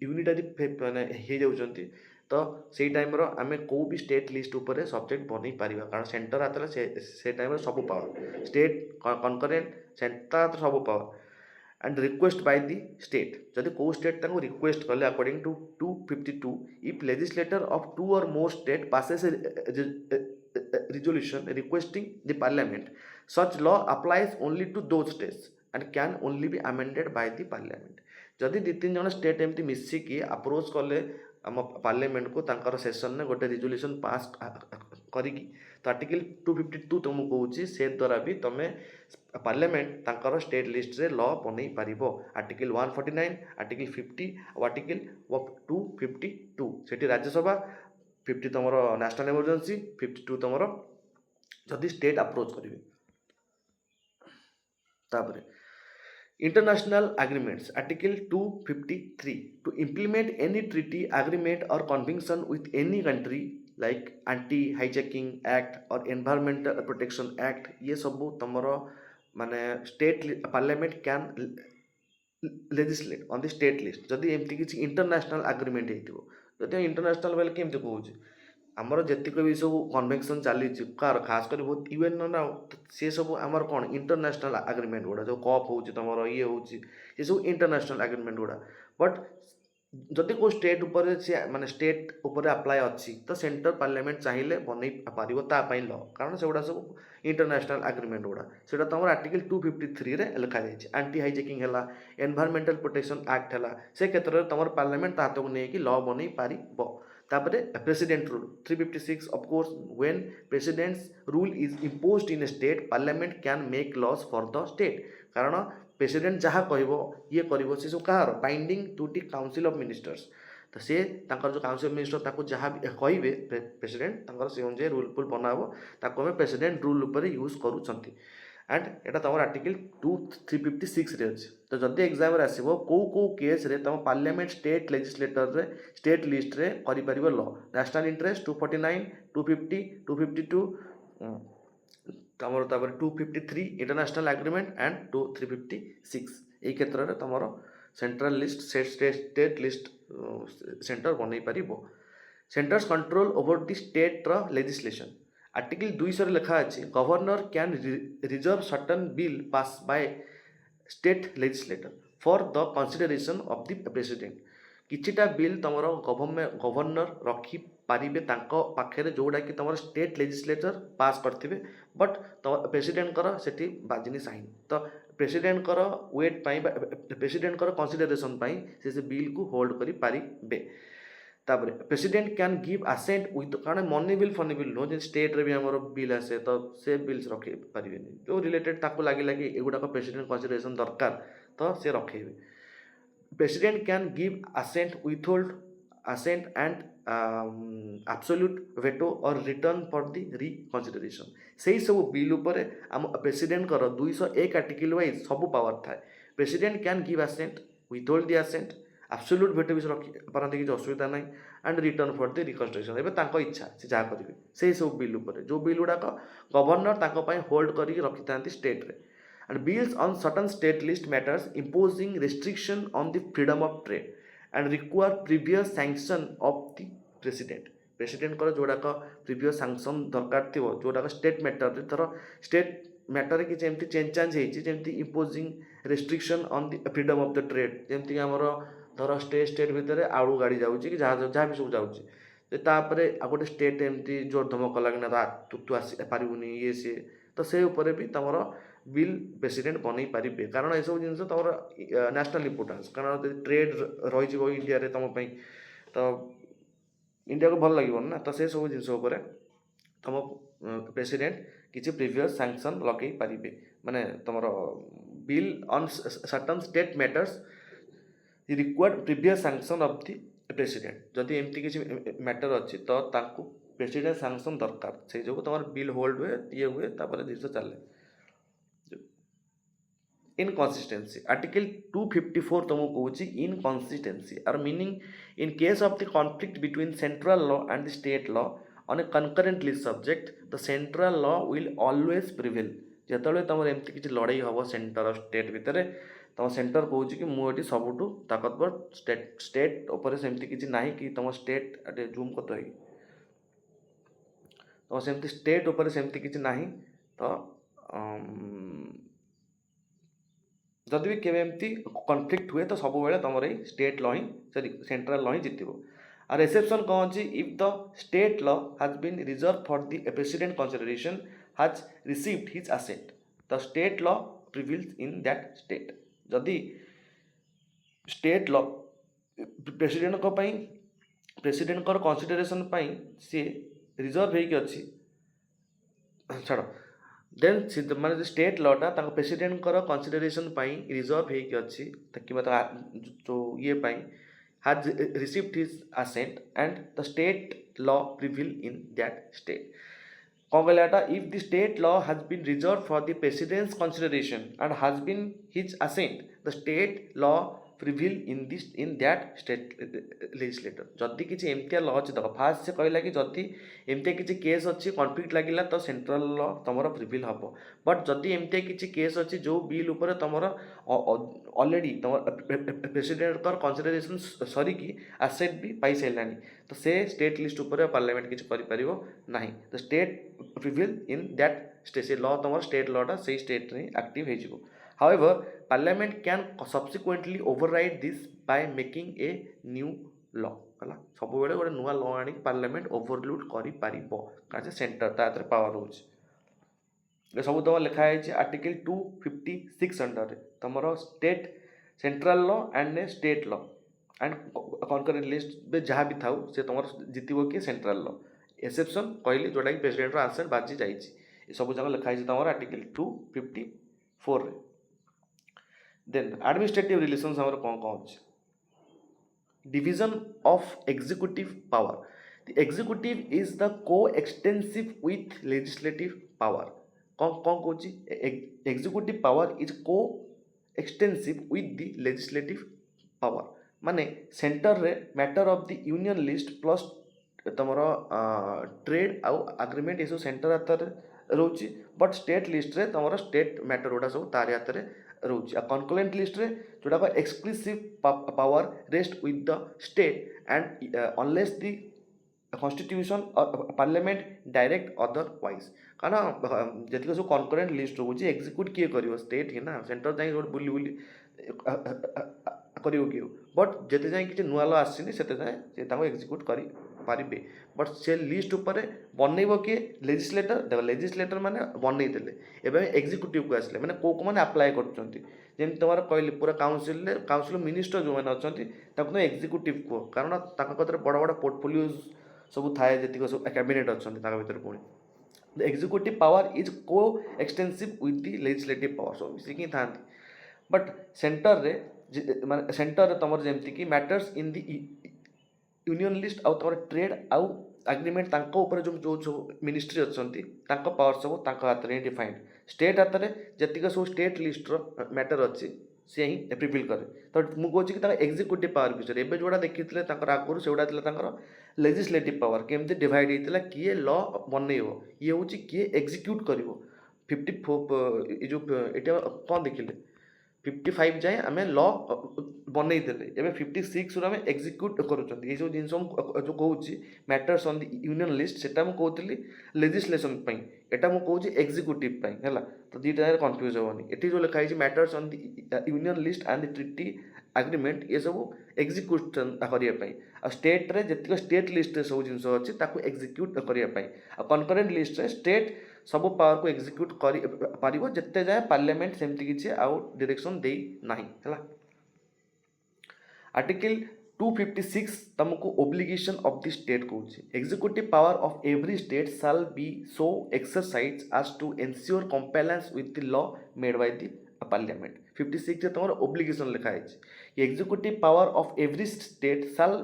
यूनिटरी माने हो जाउचंती तो से टाइम आमे को भी स्टेट लिस्ट उपर सब्जेक्ट बन पार कारण सेंटर आते से टाइम सब पावर स्टेट कनकरेंट सेंटर सब power and request by the state जदि को स्टेट रिक्वेस्ट कले according to 252 if legislator of 2 और more state passes resolution requesting the parliament such law applies only to those states and can only be amended by the parliament जदि 2-3 जन स्टेट एमती मिसिकी अप्रोच कले आम पार्लियामेंट को तांकर सेशन में गोटे रिजोल्यूशन पास करिकी तो आर्टिकल 252 तुमको कहूँ से द्वारा भी तुम पार्लियामेंट तांकर स्टेट लिस्ट रे लॉ बनै पारिबो आर्टिकल 149 आर्टिकल 50 और आर्टिकल 252 सेठी राज्यसभा 50 तुम नेशनल इमरजेंसी 52 तुम जदि स्टेट अप्रोच करेंगे तापर International agreements, Article 253, to implement any treaty, agreement or convention with any country like Anti-Hijacking Act or Environmental Protection Act, ये सब तमरो माने state parliament can legislate on the state list जदि एमती किसी इंटरनेशनल एग्रीमेंट हेतिबो जदि इंटरनेशनल बेले केमती कहूँ आमर जेतिक भी सब कन्वेक्शन चली कार खास कर बहुत यूएन ना सी सब आमर कौन इंटरनेशनल एग्रीमेंट गुड़ा जो कप हो तुम ये हूँ ये सब इंटरनेशनल एग्रीमेंट गुड़ा बट जदि को स्टेट उपर से माने स्टेट उपर अप्लाई अच्छी तो सेंटर पार्लियामेंट चाहिए बन पार लॉ कारण से गुड़ा सब इंटरनेशनल एग्रीमेंट गुड़ा से तुम आर्टिकल 253 रे लिखा जाए एंटी हाइजेकिंग है एनवायरमेंटल प्रोटेक्शन एक्ट है से क्षेत्र में तुम पार्लियामेंट हाथ को लेकिन लॉ बन पार तापरे president rule 356 of course when president's rule is imposed in a state parliament can make laws for the state कारण प्रेसिडेंट जहाँ कह ये कर सब कहार binding to the council of ministers तो से जो काउंसिल ऑफ मिनिस्टर ताको जहाँ कहे प्रेसिडेंट से अनुसार रूल फुल बनाबो ताको हमें प्रेसिडेंट रूल उपर यूज करूँच एंड एटा तुम आर्टिकल 356 रे अच्छे तो जदि एग्जाम आसो कौ केस रे तुम पार्लियामेंट स्टेट लेजिस्लेटर रे स्टेट लिस्ट रे करि परिबो लॉ नेशनल इंटरेस्ट 249 250 252 तुम 253 इंटरनेशनल एग्रीमेंट एंड 356 ये क्षेत्र में तुम central list state list centre बन पारिबो centre's control over the state रो लेजिस्लेशन आर्टिकल 200 लिखा अच्छे governor can reserve certain bill pass by state legislator for the consideration of the president किछिटा बिल तुम गवर्नर रखी पारिबे तांको पाखरे जोड़ा कि तुम स्टेट लेजिस्लेटर पास करथिबे बट तुम प्रेसिडेंट कर सेठी बाजिनी साइन तो प्रेसिडेंट कर वेट पाई प्रेसिडेंट कर कंसिडरेशन पाई से बिल को होल्ड करि पारिबे तापर president can give assent with कारण मनी बिल फनी बिल नो स्टेट रे भी आमर बिल आसे तो से बिल्स रखे पारे जो रिलेटेड ताको लगे कि एगुड़ाक प्रेसिडेंट कंसिडरेशन दरकार तो से रखेबे president can give assent withhold assent and absolute veto और रिटर्न फॉर द रिकंसिडरेशन से सब बिल उपर आम प्रेसिडेंट कर 201 आर्टिकल वाइज सब पावर थाए president can give assent withhold the assent absolute veto भी रखी पारती किसी असुविधा ना and return for the reconstruction एवं इच्छा से जहाँ करेंगे से सब बिल उपर जो बिल गुड़ाक गवर्नर होल्ड करके रखी था स्टेट रे and bills on certain state list matters imposing restriction on the freedom of trade and require previous sanction of the president कर जोड़ाक प्रीवियस सैंक्शन दरकार थी जोड़ाक स्टेट मैटर थर स्टेट मैटर कि चेंज चांज होती imposing restriction on the freedom of the trade जमती आमर धर स्टेट भितर आड़ू गाड़ी जाऊँगी कि जहाँ भी सब जाऊँगी गोटे स्टेट एमती जोर धमक लगे तू आस पारूनी ये सी तो से उपर भी तुम बिल प्रेसिडेंट बन पारे कारण यू जिन तुम नेशनल इम्पोर्टान्स कारण ट्रेड रही इंडिया रे तुम तो इंडिया को भल लगे ना तो से सब जिन तुम प्रेसिडेंट किसी प्रीवियस सैंक्शन लगे पारे माने तुम bill on certain state matters required previous sanction of the president जदि एमती किसी मैटर अच्छी तो ताकू प्रेसिडेंट सैंक्शन दरकार से जो तुम बिल होल्ड हुए ये हुए जिस चले इनकन्सिस्टेंसी आर्टिकल 254 तुमको कहूँ इनकन्सिस्टेंसी आर meaning in case of the conflict between central law and the state law on a concurrent list subject the central law will always prevail जिते तुम एमती किसी लड़ाई हम सेंटर और स्टेट भितर तुम सेंटर कहूँ कि मुझे सबुठ ताकतवर स्टेट उपर सेमती किसी ना कि तुम स्टेट जूम कर तुम सेमती स्टेट उपर सेमती किसी ना तो जदि भी केवे एमती कन्फ्लिक्ट हुए तो सब बेले तुम स्टेट लॉ ही सॉरी सेंट्रल लॉ ही जितब और एक्सेप्शन कौन अच्छी if the state law has been reserve for the president consideration has received his assent the state law prevails in that state जदि state law president president consideration सी रिजर्व होगी छाड़ देन माने स्टेट लॉटा प्रेसिडेंट कनसीडरेशन रिजर्व होगी कि जो ये has received his assent and the state law prevail in that state. कौन कहलाटा if the state law has been reserved for the president's consideration and has been his assent the state law prevail in that state legislator जदि किसी एमतिया लॉ अच्छी देख फास्ट से कहला कि जदि एमतिया किसी केस अच्छी कॉन्फ्लिक्ट लगिला तो सेंट्रल लॉ तुमर प्रिविल हम बट जदि एमतिया किसी केस अच्छी जो बिल उपर तुमर ऑलरेडी तुम प्रेसिडेंट कनसीडरेशन सरिकी आसेट भी पाई सारानी तो से स्टेट लिस्ट उपर पार्लियामेंट किसी कर ना the state prevail in that state से लॉ तुम स्टेट लॉटा से स्टेट रे एक्टिव हो However, Parliament can subsequently override this by making a new law. है सब बेले गोटे नुआ लॉ आनी पार्लियामेंट ओवरलुड कर सेंटर तार पावर हो सब तुम लिखाई आर्टिकल 256 अंडर तुम state central law and A state law and concurrent list जहाँ भी था से तुम जितब किए सेंट्रल लॉ एक्सेप्शन कहली जोटा कि प्रेसिडेंट आंसर बाजी जाइए सब जगह लिखाई तुम आर्टिकल 254 देन एडमिनिस्ट्रेटिव रिलेशंस हमर कौन कौन अच्छे division of executive power the executive is the को एक्सटेंसिव विथ लेजिस्लेटिव पावर कौन कौन कौन एग्जीक्यूटिव पावर इज को extensive with the legislative power माने सेंटर रे matter of the union list plus तुम ट्रेड आउ एग्रीमेंट ये सब सेंटर हाथ रोचे बट स्टेट लिस्ट रे तुम स्टेट मैटर गुड़ा सब तारी हाथ में रोचे कनकरेंट लिस्ट रे जोटा exclusive power rest with the state and unless the constitution parliament direct otherwise कारण जी सब कनकरेंट लिस्ट रोचे एग्जीक्यूट किए कर स्टेट ही ना सेंटर जाए बुली बुली कर बट जिते जाए कि नुआ लॉ आसनी से एग्जीक्यूट कर पारे बट से लिस्ट उपर बनइब किए लेजिस्लेटर देख लेजिस्लेटर मैंने बनईदे एवं एग्जीक्यूटिव को आसिले मैंने कौ मैंने अप्लाई करमि तुम कहली पूरा काउंसिल मिनिस्टर जो मैंने अच्छा तुम एग्जीक्यूटिव कह कारण बड़ बड़ पोर्टफोलियो सब थाए जी सब कैबिनेट अच्छा भर पुणी एग्जीक्यूटिव पावर इज को extensive with the legislative power सब मिसिकी था बट सेंटर रे माने सेंटर रे तुम जमती कि matters in the union list आउ तुम ट्रेड आउ एग्रीमेंट ऊपर जो जो जो मिनिस्ट्री अच्छा पावर सब हाथ में डिफाइंड स्टेट हाथ में जी सब स्टेट लिस्टर मैटर अच्छी सी ही प्रिविल करे तो मुझे कहूँ कि एग्जीक्यूटिव पावर विषय एवं जोड़ा देखी आगुरी से गुड़ा लेजिस्लेटिव पावर केमती डिवाइड होता किए लॉ बनइब ये हूँ किए एग्जीक्यूट कर 54 जो ये कौन देखिले 55 जाए आम लॉ बनईदे एवं 56 आम एग्जीक्यूट करुँच ये जिन जो कौच matters on the union list से कहती लेजिस्लेशन एटा मुझे कहूँ एग्जीक्यूटिव है तो दुईटा कन्फ्यूज हेनी ये जो लिखाई matters on the union list and the treaty agreement ये सब एग्जीक्यूशन करने स्टेट रे जी स्टेट लिस्ट सब जिन अच्छी एग्जीक्यूट करने कनकरेंट लिस्ट रे स्टेट सब पावर को एग्जीक्यूट कर जिते जाए पार्लियामेंट सेमती किसी आउ डायरेक्शन दे ना है आर्टिकल 256 तुमको ओब्लिगेशन ऑफ द स्टेट कहूँ executive power of every state shall be so exercise as to ensure compliance with the law made by the parliament 56 तुम ओब्लिगेशन लिखाई executive power of every state shall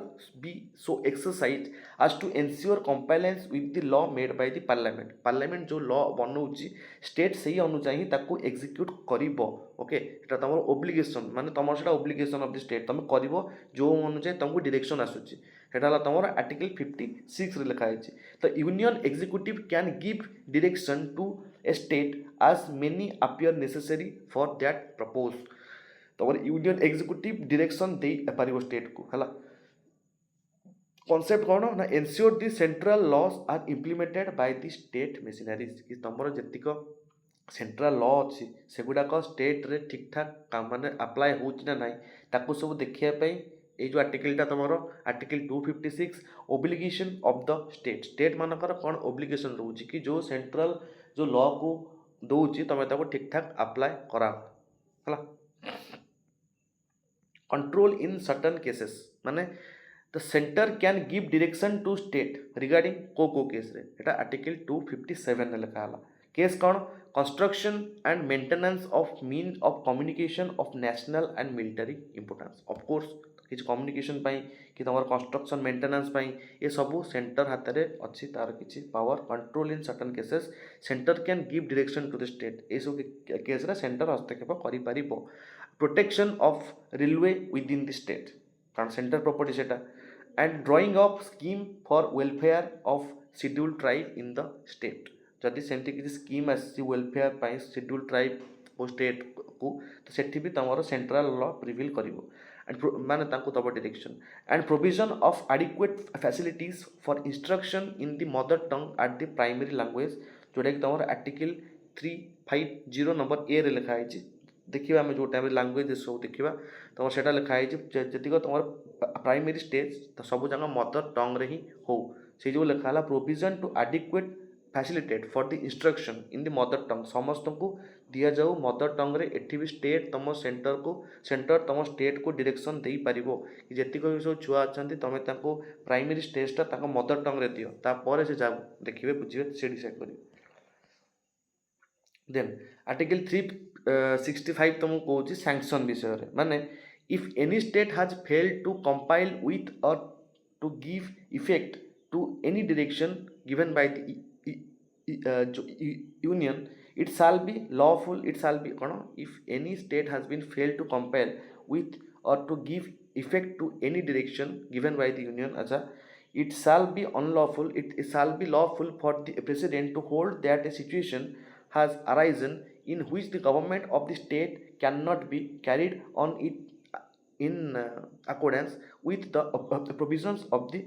be so exercise as to ensure compliance with the law made by the parliament जो लॉ बनाऊँच स्टेट से ही अनुसार ही एग्जीक्यूट कर ओके तुम ओब्लिगेशन माने तुम से ओब्लिगेशन ऑफ द स्टेट तुम कर जो अनुसार तुमको डायरेक्शन आसूची सेटा तुम आर्टिकल 56 रे लिखाई तो union executive can give direction to a state as many appear necessary for that purpose तो यूनियन एग्जीक्यूटिव डायरेक्शन दे पार स्टेट को है कॉन्सेप्ट कौन ना ensure the central laws are implemented by the state machineries कि तुम जीक सेंट्रल लॉ अच्छी सेगुड़ाक स्टेट रे ठीक ठाक माने अप्लाई होना ना ताकू सब देखापी ये जो आर्टिकलटा तुम article 256 obligation of the state मानकर कौन ओब्लिगेशन रोचे कि जो सेंट्रल जो लॉ को दौर तुम ठीक ठाक अप्लाई करा कंट्रोल इन सर्टन केसेस माने the centre can give direction to state regarding को केस रे एटा आर्टिकल 257 लिखा हला केस कौन construction and maintenance of mean of communication of national and military importance of course किसी कम्युनिकेशन पाई कि तुम कंस्ट्रक्शन मेंटेनेंस पाई ये सब सेंटर हाथ में अच्छी तार किसी power control in certain cases centre can give direction to the state ये सब केस रे सेंटर हस्तक्षेप करि परिबो protection of railway within the state कारण सेंटर प्रॉपर्टी सेटा and drawing of scheme for welfare of scheduled tribe in the state जदि सेमती किसी स्कीम आसी वेलफेयर पाई शेड्यूल्ड ट्राइब को स्टेट को तो सेठी भी तुम सेंट्रल लॉ प्रिविल करिवो एंड माने तांको तब direction and provision of adequate facilities for instruction in the mother tongue at the primary language जोटा कि तुम आर्टिकल 350 नंबर ए रे लिखा है देखिए आम जो टाइम लैंग्वेज सब देखा तुम से लिखाई जी तुम प्राइमरी स्टेज तो सब जगह मदर टंग रे ही हो से जो लिखा provision to adequate facilitate for the instruction in the mother tongue समस्त को दिया जाऊ मदर टंग रे एठी भी स्टेट तुम सेंटर तुम स्टेट को डायरेक्शन दे पारिबो कि जेतिक सब छुआ अच्छा तुम प्राइमरी स्टेजटा तक मदर टंग रे दियो तापर से जाऊ देखिए बुझे से डिसाइड करेंगे देन आर्टिकल 365 तुमको कहूँ सैंक्शन विषय माने if any state has failed to compile with और to give effect to any direction given by the union it shall be कौन if any state has been failed to comply with or to give effect to any direction given by the union अच्छा it shall be unlawful it shall be lawful for the president to hold that a situation has arisen in which the government of the state cannot be carried on it in accordance with the provisions of the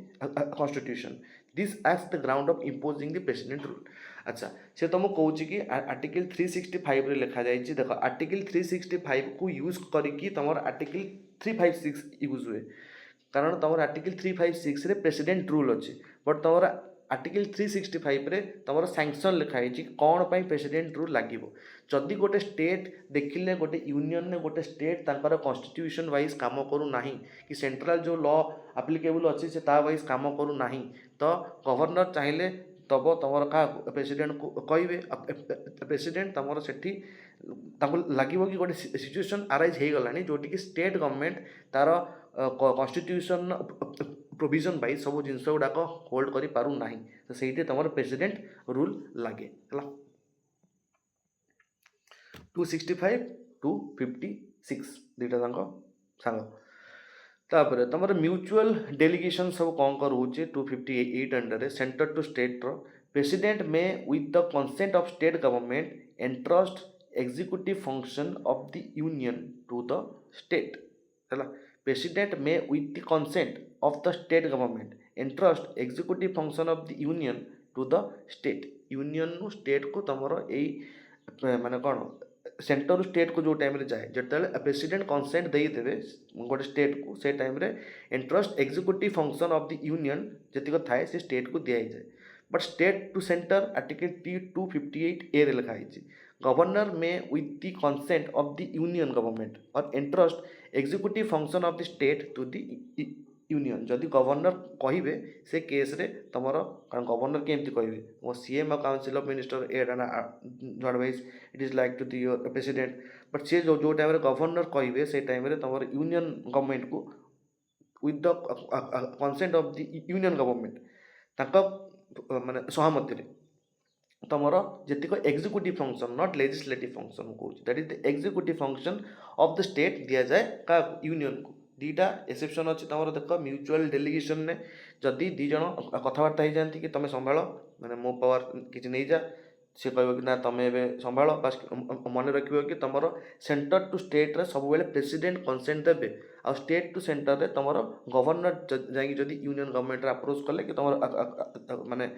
constitution this as the ground of imposing the president rule अच्छा से तुम कौच कि आर्टिकल 365 रे लिखा जाए देख आर्टिकल 365 को यूज करके तुम आर्टिकल 356 यूज हुए कारण तुम आर्टिकल 356 रे प्रेसिडेंट रूल अच्छे बट तुम आर्टिकल 365 रे तुम सैंक्शन लिखाई कौन पाई प्रेसिडेंट रूल लगे जदि गोटे स्टेट देखिले गोटे यूनियन ने गोटे स्टेट तांकर कॉन्स्टिट्यूशन वाइज काम करू नहीं कि सेंट्रल जो लॉ एप्लिकेबल अच्छी से ता वाइज काम करू नहीं तो गवर्नर चाहिए तब तुम क्या प्रेसिडेंट को कहे प्रेसिडेंट तुम से लगे कि गोटे सिचुएशन आराइज हो गला जोटि कि स्टेट गवर्नमेंट तार कॉन्स्टिट्यूशन प्रोविजन बाई सब जिनस गुड़ाक होल्ड कर पारू ना तो से तुम प्रेसिडेंट रूल लगे 265 256 दुईटा सांग तापर तुम म्यूचुअल डेलीगेशन सब कौन रोचे 258 under centre to state president may with the consent of state government entrust executive function of the union to the state है president may with the consent of the state government entrust executive function of the union to the state union state को तुम यही माने कौन सेंटर स्टेट को जो टाइम रे जाए जो प्रेसिडेंट कंसेंट देदेवे गोटे स्टेट को से टाइम रे entrust executive function of the union जी थाए से स्टेट को दिया जाए but state to centre article 258 A रे लिखाई governor may with the consent of the union government और entrust executive function of the state to the union जदि गवर्नर कहे से केस रे तुम कारण गवर्नर केमती कहे वो सीएम और council of minister advise it is like to the president but सी जो टाइम गवर्नर कहे से टाइम तुम यूनियन गवर्नमेंट को with the consent of the union government माने सहमति तुम जीक executive function not legislative function कहूँ that is the executive function of the state दि जाए क्या यूनियन को दीटा एक्सेप्शन अच्छी तुम देख म्यूचुअल डेलीगेशन ने जदि दीज कथबार्ता हो जाती कि तुम संभाल मैंने मो पावर किसी नहीं जा सी कह कि ना तुम एवं संभाल बास मन रख कि तुम सेंटर टू स्टेट रे सब बेले प्रेसिडेंट कंसेंट देवे आ स्टेट टू सेंटर रे तुम गवर्नर जाकि जदि यूनियन गवर्नमेंट अप्रोच कले कि तुम माने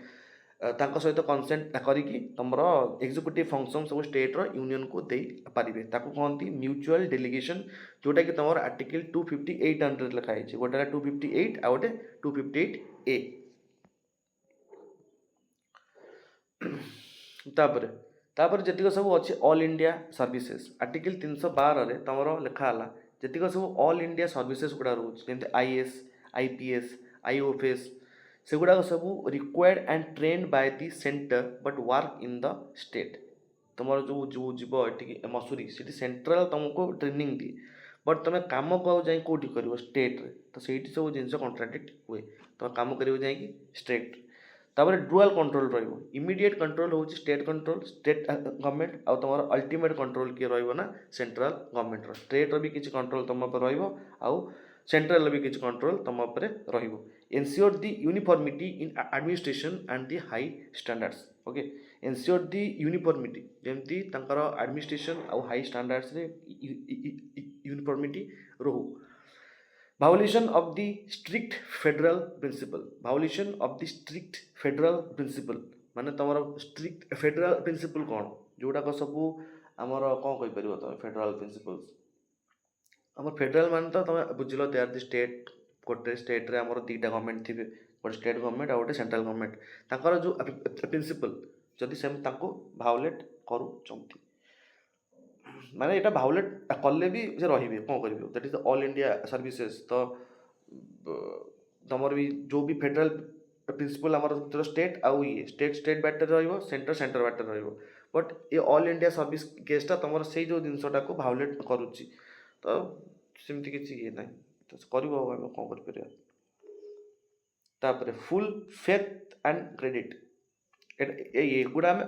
तांको सहित कंसेंट करिकी तुमर एग्जीक्यूटिव फंक्शन सब स्टेट रो यूनियन को दे पारिबे ताको कहती म्यूचुअल डेलीगेशन जोटा कि तुम आर्टिकल 258 अंडर लिखाई गोटे 258 आ गोटे 258 ए तापर जतिक सब अच्छे ऑल इंडिया सर्विसेज आर्टिकल 312 रे तुम लिखाला जतिक सब ऑल इंडिया सर्विसेज गुड़ा रोज जमी आईएएस IPS, IOFS सेगुड़ाक सब required and trained by the centre but work in the state तुम जो जो जीव ये मसूरी से सेंट्रल तुमको ट्रेनिंग दिए बट तुम कम को जाए कौटी कर स्टेट रे तो से सब जिन कंट्राडिक्ट हुए तुम कम कर जाए स्टेट तापर डुआल कंट्रोल रहिबो इमीडिएट कंट्रोल होची स्टेट कंट्रोल स्टेट गवर्नमेंट आ तुम अल्टीमेट कंट्रोल किए रहिबो ना सेंट्रल गवर्नमेंट रो स्टेट रो भी किछि कंट्रोल तुम पर रहिबो आउ सेंट्रल रो भी किछि कंट्रोल तुम पर रहिबो ensure the uniformity in administration and the high standards okay ensure the uniformity जेमती तंकर एडमिनिस्ट्रेशन आउ हाई स्टैंडर्ड्स रे यूनिफॉर्मिटी रहू violation of the strict federal principle violation of the strict federal principle माने तमरो strict federal principle कौन जोड़ाक सब आमर कौन कहि परिबो त फेडरल प्रिंसिपल्स आमर फेडरल मान तो तुम बुझिलो दे आर द स्टेट गोटे स्टेट रे आमर दीटा गवर्नमेंट थिबे गोटे स्टेट गवर्नमेंट आ गोटे सेंट्रल गवर्नमेंट ताकर जो प्रिंसिपल जदि सेम ताको भायोलेट करू चंती माने एटा भायोलेट कले भी जे रहिबे कोन करिवे that is all India services तो तमर भी जो भी फेडरल प्रिंसिपल हमर स्टेट आउ ये स्टेट स्टेट बैटर रहिबो सेंटर सेंटर बैटर रहिबो बट ये ऑल इंडिया सर्विस केसटा तमर सेई जो जिंसटा को भायोलेट करूची तो सेमति किछि ये नै तो करिवो हम कोन करि परिया तापरे फुल फेथ एंड क्रेडिट एगुड़ा आम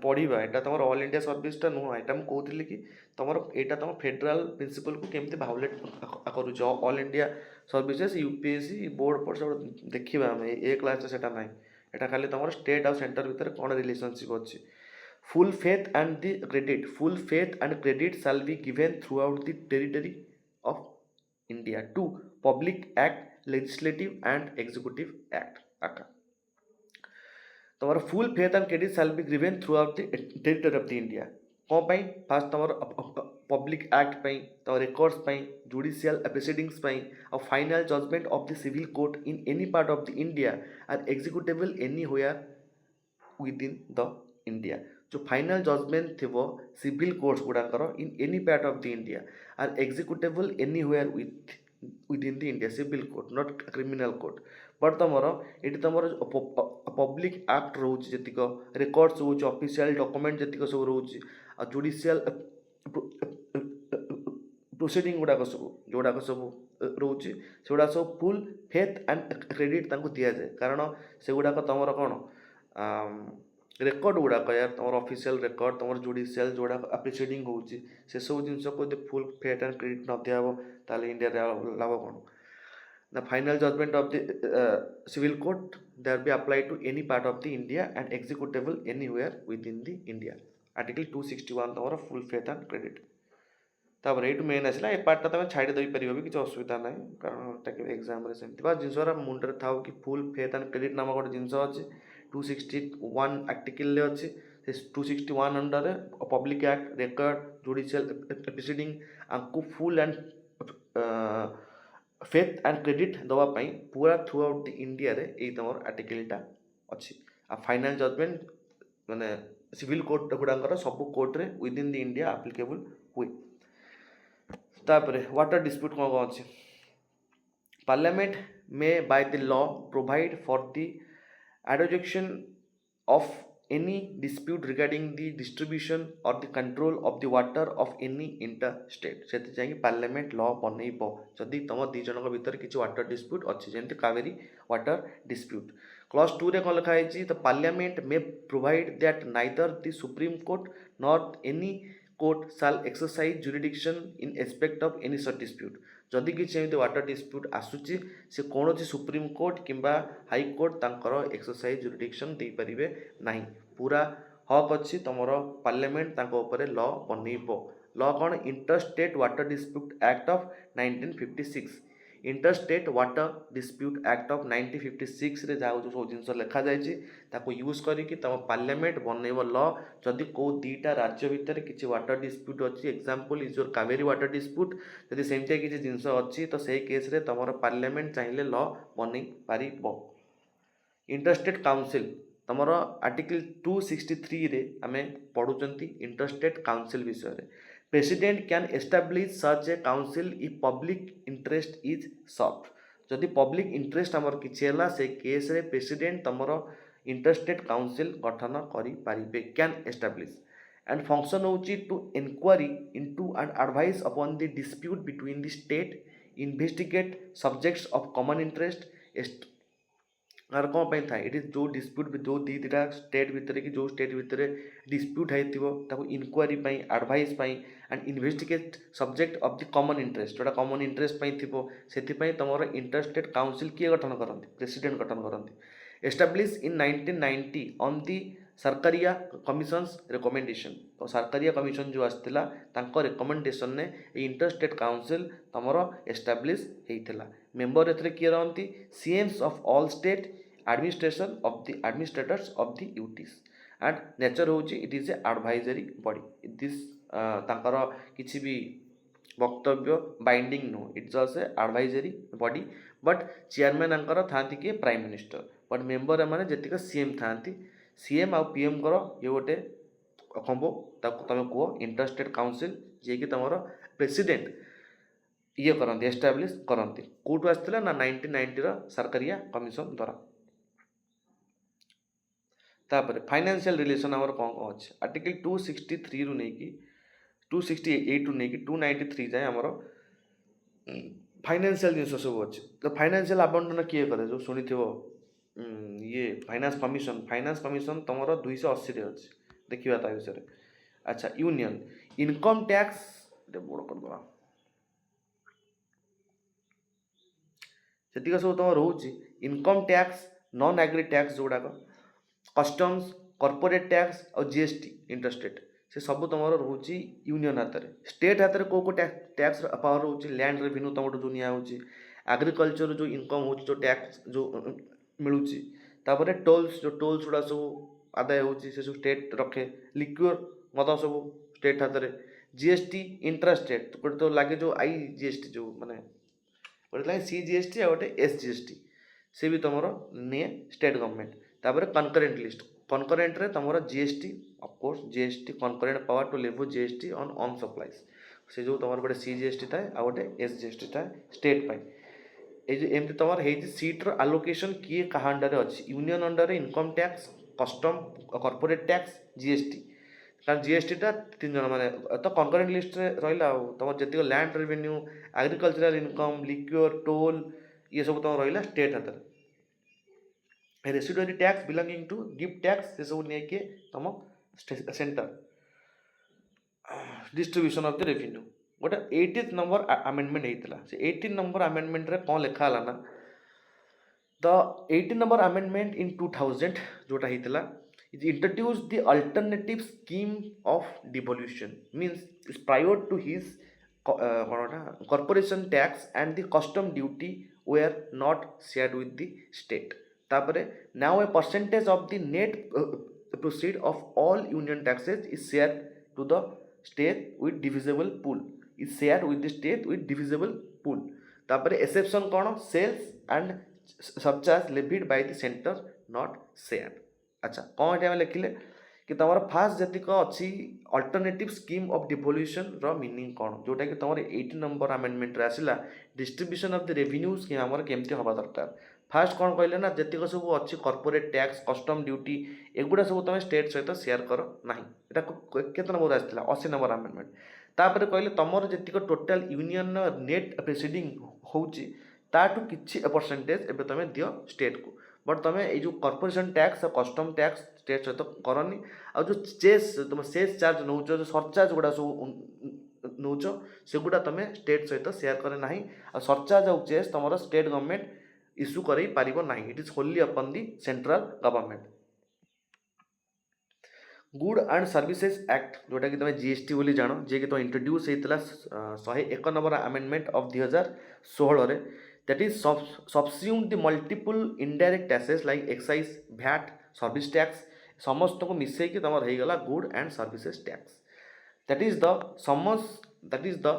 पढ़ा यहाँ तुम ऑल इंडिया सर्विसटा नुह यहाँ मुझे कहती कि तुम यहाँ तुम फेडरल प्रिंसिपल को केमती भायोलेट करुच all India services UPSC board पर सब देखा आम ए क्लास से ना यहाँ खाली तुम स्टेट आउ सेंटर भितर कौन रिलेशनशिप अच्छी full faith and the credit full faith and credit shall be given throughout the territory of India to public act legislative and executive act आका तुम्हारा full faith and credit shall be given throughout the territory of the India कौन पाई फास्ट तुम पब्लिक एक्ट पाई तुम रिकॉर्ड्स पाई जुडिशियल प्रोसीडिंग्स पाई और final judgement of the civil court in any part of the India are executable anywhere within the India जो फाइनल जजमेंट थी सिविल कोर्ट्स गुड़ाकर in any part of the India are executable anywhere within the India civil court not criminal court but तुमर ये तुम पब्लिक एक्ट रोच जी रेकर्ड्स रोच ऑफिशियल डॉक्यूमेंट जी सब रोच जुडिशियल प्रोसीडिंग गुड़ाक सब जोड़ाक सब रोच से गुड़ा सब फुल फेथ एंड क्रेडिट दि जाए कारण से गुड़ाक तुम कौन रेकर्ड गुड़ाक यार तुम ऑफिशियल रेकर्ड तुम जुडिशियल जोड़ा प्रोसीडिंग होची से सब जिन को फुल फेथ एंड क्रेडिट न दिया ताले इंडिया लाभ कौन The final judgment of the civil court there be applied to any part of the India and executable anywhere within the India. Article 261 तमरा full faith and credit. तापर एटू मेन आसला ए पार्टटा तमे छाड़ी दई परिबो भी किछ असुविधा नै कारण ताके एग्जाम रे सेमति बा जिनसरा मुंडरे थाउ कि फुल फेथ एंड क्रेडिट नाम गोटे जिनस अछि 261 आर्टिकल ले अछि से 261 अंडर रे public act record judicial proceeding आंकु full and faith and credit दवापाई पूरा थ्रू आउट द इंडिया रे ए तमर आर्टिकलटा अच्छी आ फाइनल जजमेंट माने सिविल कोर्ट गुड़ाकर सब कोर्ट रे within the India applicable हुए तापरे वाटर डिस्प्यूट कौन कौन अच्छी parliament may by the law provide for the adjudication of any dispute regarding the distribution or the control of the water of any interstate से जाएंगे पार्लियामेंट लॉ बनइब जदि तुम दी जन भीतर किसी वाटर डिस्प्यूट अच्छी जमी कावेरी वाटर डिस्प्यूट क्लॉज 2 रे कौन लिखाई तो parliament may provide that neither the supreme court not any court shall exercise jurisdiction in aspect of any such dispute जदि किसी एमती वाटर डिस्प्यूट आसूची से कौन सुप्रीम कोर्ट किंबा हाई कोर्ट तांकर एक्सरसाइज जुरिडिक्शन दे परिबे नहीं पूरा हक अच्छी तुम पार्लियामेंट तांको लॉ बनइब लॉ कौन interstate water dispute act of 1956 interstate water dispute act of 1956 रे जाऊ जो सब जिनस लिखा जाए यूज करके तुम पार्लियामेंट बनइब लॉ जदि को दीटा राज्य भितर किसी वाटर डिस्प्यूट अच्छी example is your Kaveri water dispute जदि सेमती किसी जिनस अच्छी तो से केस रे तुम पार्लियामेंट चाहिए लॉ बनई पार इंटरस्टेट काउंसिल तुम आर्टिकल 263 रे आमे पढ़ुचंती इंटरस्टेट काउंसिल विषय रे president can establish such A council if public interest is served जदि पब्लिक इंटरेस्ट आमर किसी है से केस रे प्रेसिडेंट तमर इंटरेस्टेड काउंसिल गठन करें कैन एस्टाब्लिश एंड फंक्शन होची to inquiry into and advice upon the dispute between the state investigate subjects of common interest are कौन पे था ये जो डिस्प्यूट जो दीटा स्टेट भितर कि जो स्टेट भितर डिस्प्यूट होता inquiry advice and investigate subject of the common interest जोटा कॉमन इंटरेस्ट से तुम इंटरेस्टेड काउंसिल किए गठन करती प्रेसिडेंट गठन करती establish in 1990 on the Sarkaria commission's recommendation तो सरकारिया कमिशन जो आसला रिकमेंडेशन ने इंटरेस्टेड काउंसिल तुम एस्टाब्लिश होता मेंबर एथे किए रही CMs of all state administration of the administrators of the UTs and nature होची it is a advisory body this तांकर किसी भी वक्तव्य binding no it's just a advisory body but chairman आंकर था कि प्राइम मिनिस्टर बट मेंबर मैंने जीक सीएम था सीएम आउ पीएम कर ये गोटे कंबो तुम कह इंटरेस्टेड काउंसिल जी कि तुम प्रेसिडेंट ये करती एस्टाब्लिश करती कौटू आसला ना 1990 सरकारिया कमिशन द्वारा तापर फाइनेंशियल रिलेशन आमर कौन कौन अच्छे आर्टिकल 263 रु नहीं 268 रु नहीं 293 जाए आमर फाइनेंशियल जिन सब अच्छे तो फाइनेंशियल आबंटन किए करे जो शुणी ये फाइनान्स कमिशन तुम 280 अच्छे देखा ता विषय अच्छा यूनियन इनकम टैक्स बड़ करदे से सब तुम रोचे income tax non agri tax जोड़ाक कस्टम्स कॉर्पोरेट टैक्स और जीएसटी इंटरेस्टेड से सब तुम रोचे यूनियन हाथ में स्टेट हाथ में कौ टैक्स पावर रोचे लैंड रेवेन्यू तुम जो नि एग्रीकल्चर जो इनकम हो जो टैक्स जो मिलूँ टोल्स जो टोल्स गुड़ा सब आदाय होती सब स्टेट रखे लिक्योर मद सब स्टेट हाथ में जीएसटी इंटरेस्टेड गोटे तो लगे जो आई जीएसटी जो माने गोटे लगे CGST और गोटे SGST से भी तुम निए स्टेट गवर्नमेंट तापर कनकरेंट लिस्ट कनकरेंट रे तुम GST of course GST concurrent power to levy GST on supplies से जो तुम गोटे CGST थाए आ गोटे SGST थाए स्टेट पाई एमती तुम है सीट्र आलोकेशन किए क्या अंडर अच्छी union under income tax custom corporate tax GST कारण जीएसटीटा 3 जन मैंने तो कनकरेंट लिस्ट रहा तुम जी land revenue agricultural income liquor toll ये सब तुम रहा स्टेट हाथ में residuary tax belonging to gift tax से सब नहीं तुम centre distribution of the revenue गोटे 18 नंबर अमेंडमेंट होता से 18 नंबर अमेंडमेंट रे कौन लिखा ना द 18 नंबर अमेंडमेंट इन 2000 जोटा होता it introduced the alternative scheme of devolution means prior to his corporation tax and the custom duty were not shared with the state tapare now a percentage of the net proceed of all union taxes is shared to the state with divisible pool is shared with the state with divisible pool tapare exception kono sales and surcharge levied by the center not shared अच्छा कौन ये लिखिले कि तुम फास्ट जी अच्छी अल्टरनेटिव स्कीम ऑफ डिवोल्यूशन रो मीनिंग कौन जोटा कि तुम 18 नंबर अमेंडमेंट रे आसला distribution of the revenue scheme आमर केमती हवा दरकार फास्ट कौन कहले ना जी सब अच्छी कॉर्पोरेट टैक्स कस्टम ड्यूटी एगुड़ा सब तुम स्टेट सहित शेयर कर ना केत नंबर आसला 80 नंबर अमेंडमेंट तापर कहले तुम जी टोटाल यूनियन नेट प्रेसिडिंग होची ताठू किछि परसेंटेज एबे तुम दियो स्टेट को बट तुम ये जो corporation tax custom tax state सहित करनी आ जो चेस तुम सेस चार्ज नौ जो सरचार्ज गुड़ा सब नौ से गुड़ा तुम स्टेट सहित शेयर करे ना आ सरचार्ज आउ चेस तुम स्टेट गवर्नमेंट इश्यू कर ना it is Holi upon the central government good and services act जोटा कि तुम जीएसटी बोली जान जे कि तुम इंट्रोड्यूस होता 101 number amendment of 2016 that is subsumed the multiple indirect taxes like excise VAT service tax समस्त को मिसई कि तुम रहीगला good and services tax that is the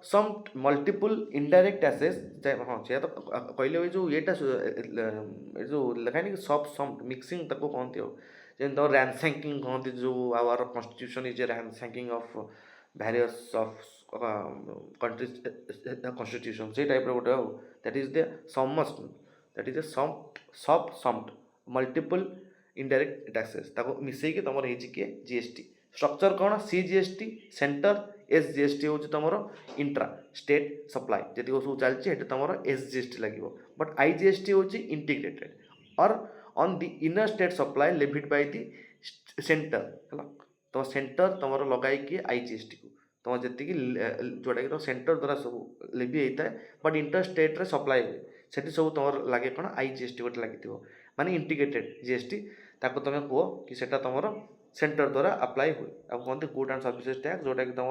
some multiple indirect taxes हाँ से तो कहले जो ये जो लिखा नहीं कि सब मिक्सिंग तक कहते हो जेन रैंसैकिंग कहते जो our constitution is a ransacking of various of country constitution से टाइप गोटे हो दैट इज द समस्ट that is a subsumed multiple indirect taxes ताको मिसेकी तुम किए जीएसटी स्ट्रक्चर कौन सीजीएसटी सेंटर एसजीएसटी हूँ तुम इंट्रा स्टेट सप्लाई जी सब चलती तुम एसजीएसटी लगे बट आईजीएसटी हूँ इंटीग्रेटेड और on the inner state supply levied bye the centre है तो सेंटर तुम लगे आईजीएसटी को तुम जी जोटा कि तुम सेंटर द्वारा सब लेवी होता है बट इंटर स्टेट सप्लाई हुए से सब तुम लगे कौन आईजीएसटी गोटे लगी माने इंटीग्रेटेड जीएसटी ताको तुम कह कि सेटा तुम सेंटर द्वारा अप्लाई हुए अब कहते गुड एंड सर्विसेज टैक्स जोटा कि तुम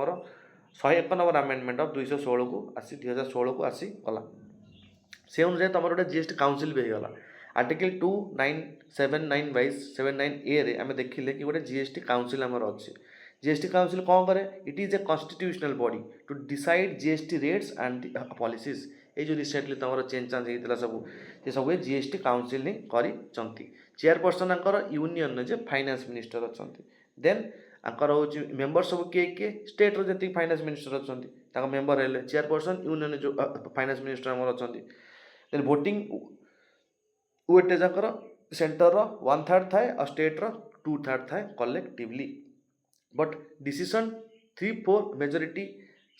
101 नंबर अमेंडमेंट ऑफ 216 को आसी 2016 को आसी गला से अनुसार तुम गोटे जीएसटी काउंसिल भी होगा आर्टिकल 2979 वाइज 79 ए रे आम देखिले कि गोटे जीएसटी काउंसिल आमर अच्छे जीएसटी काउंसिल कौन करे it is a constitutional body to decide GST rates and policies ये जो रिसेंटली तुम चेंज चांज होता सब जीएसटी काउंसिल कर चेयरपर्सन आंकर यूनियन जे फाइनेंस मिनिस्टर अच्छा देन आंकर हूँ मेंबर सब किए स्टेट जी फाइनेंस मिनिस्टर अच्छा मेंबर है चेयरपर्सन यूनियन जो फाइनेंस मिनिस्टर आमर अच्छा देन भोटिंग वेटेज आंकर सेंटर 1/3 थाए और स्टेट 2/3 थाए collectively but decision 3/4 majority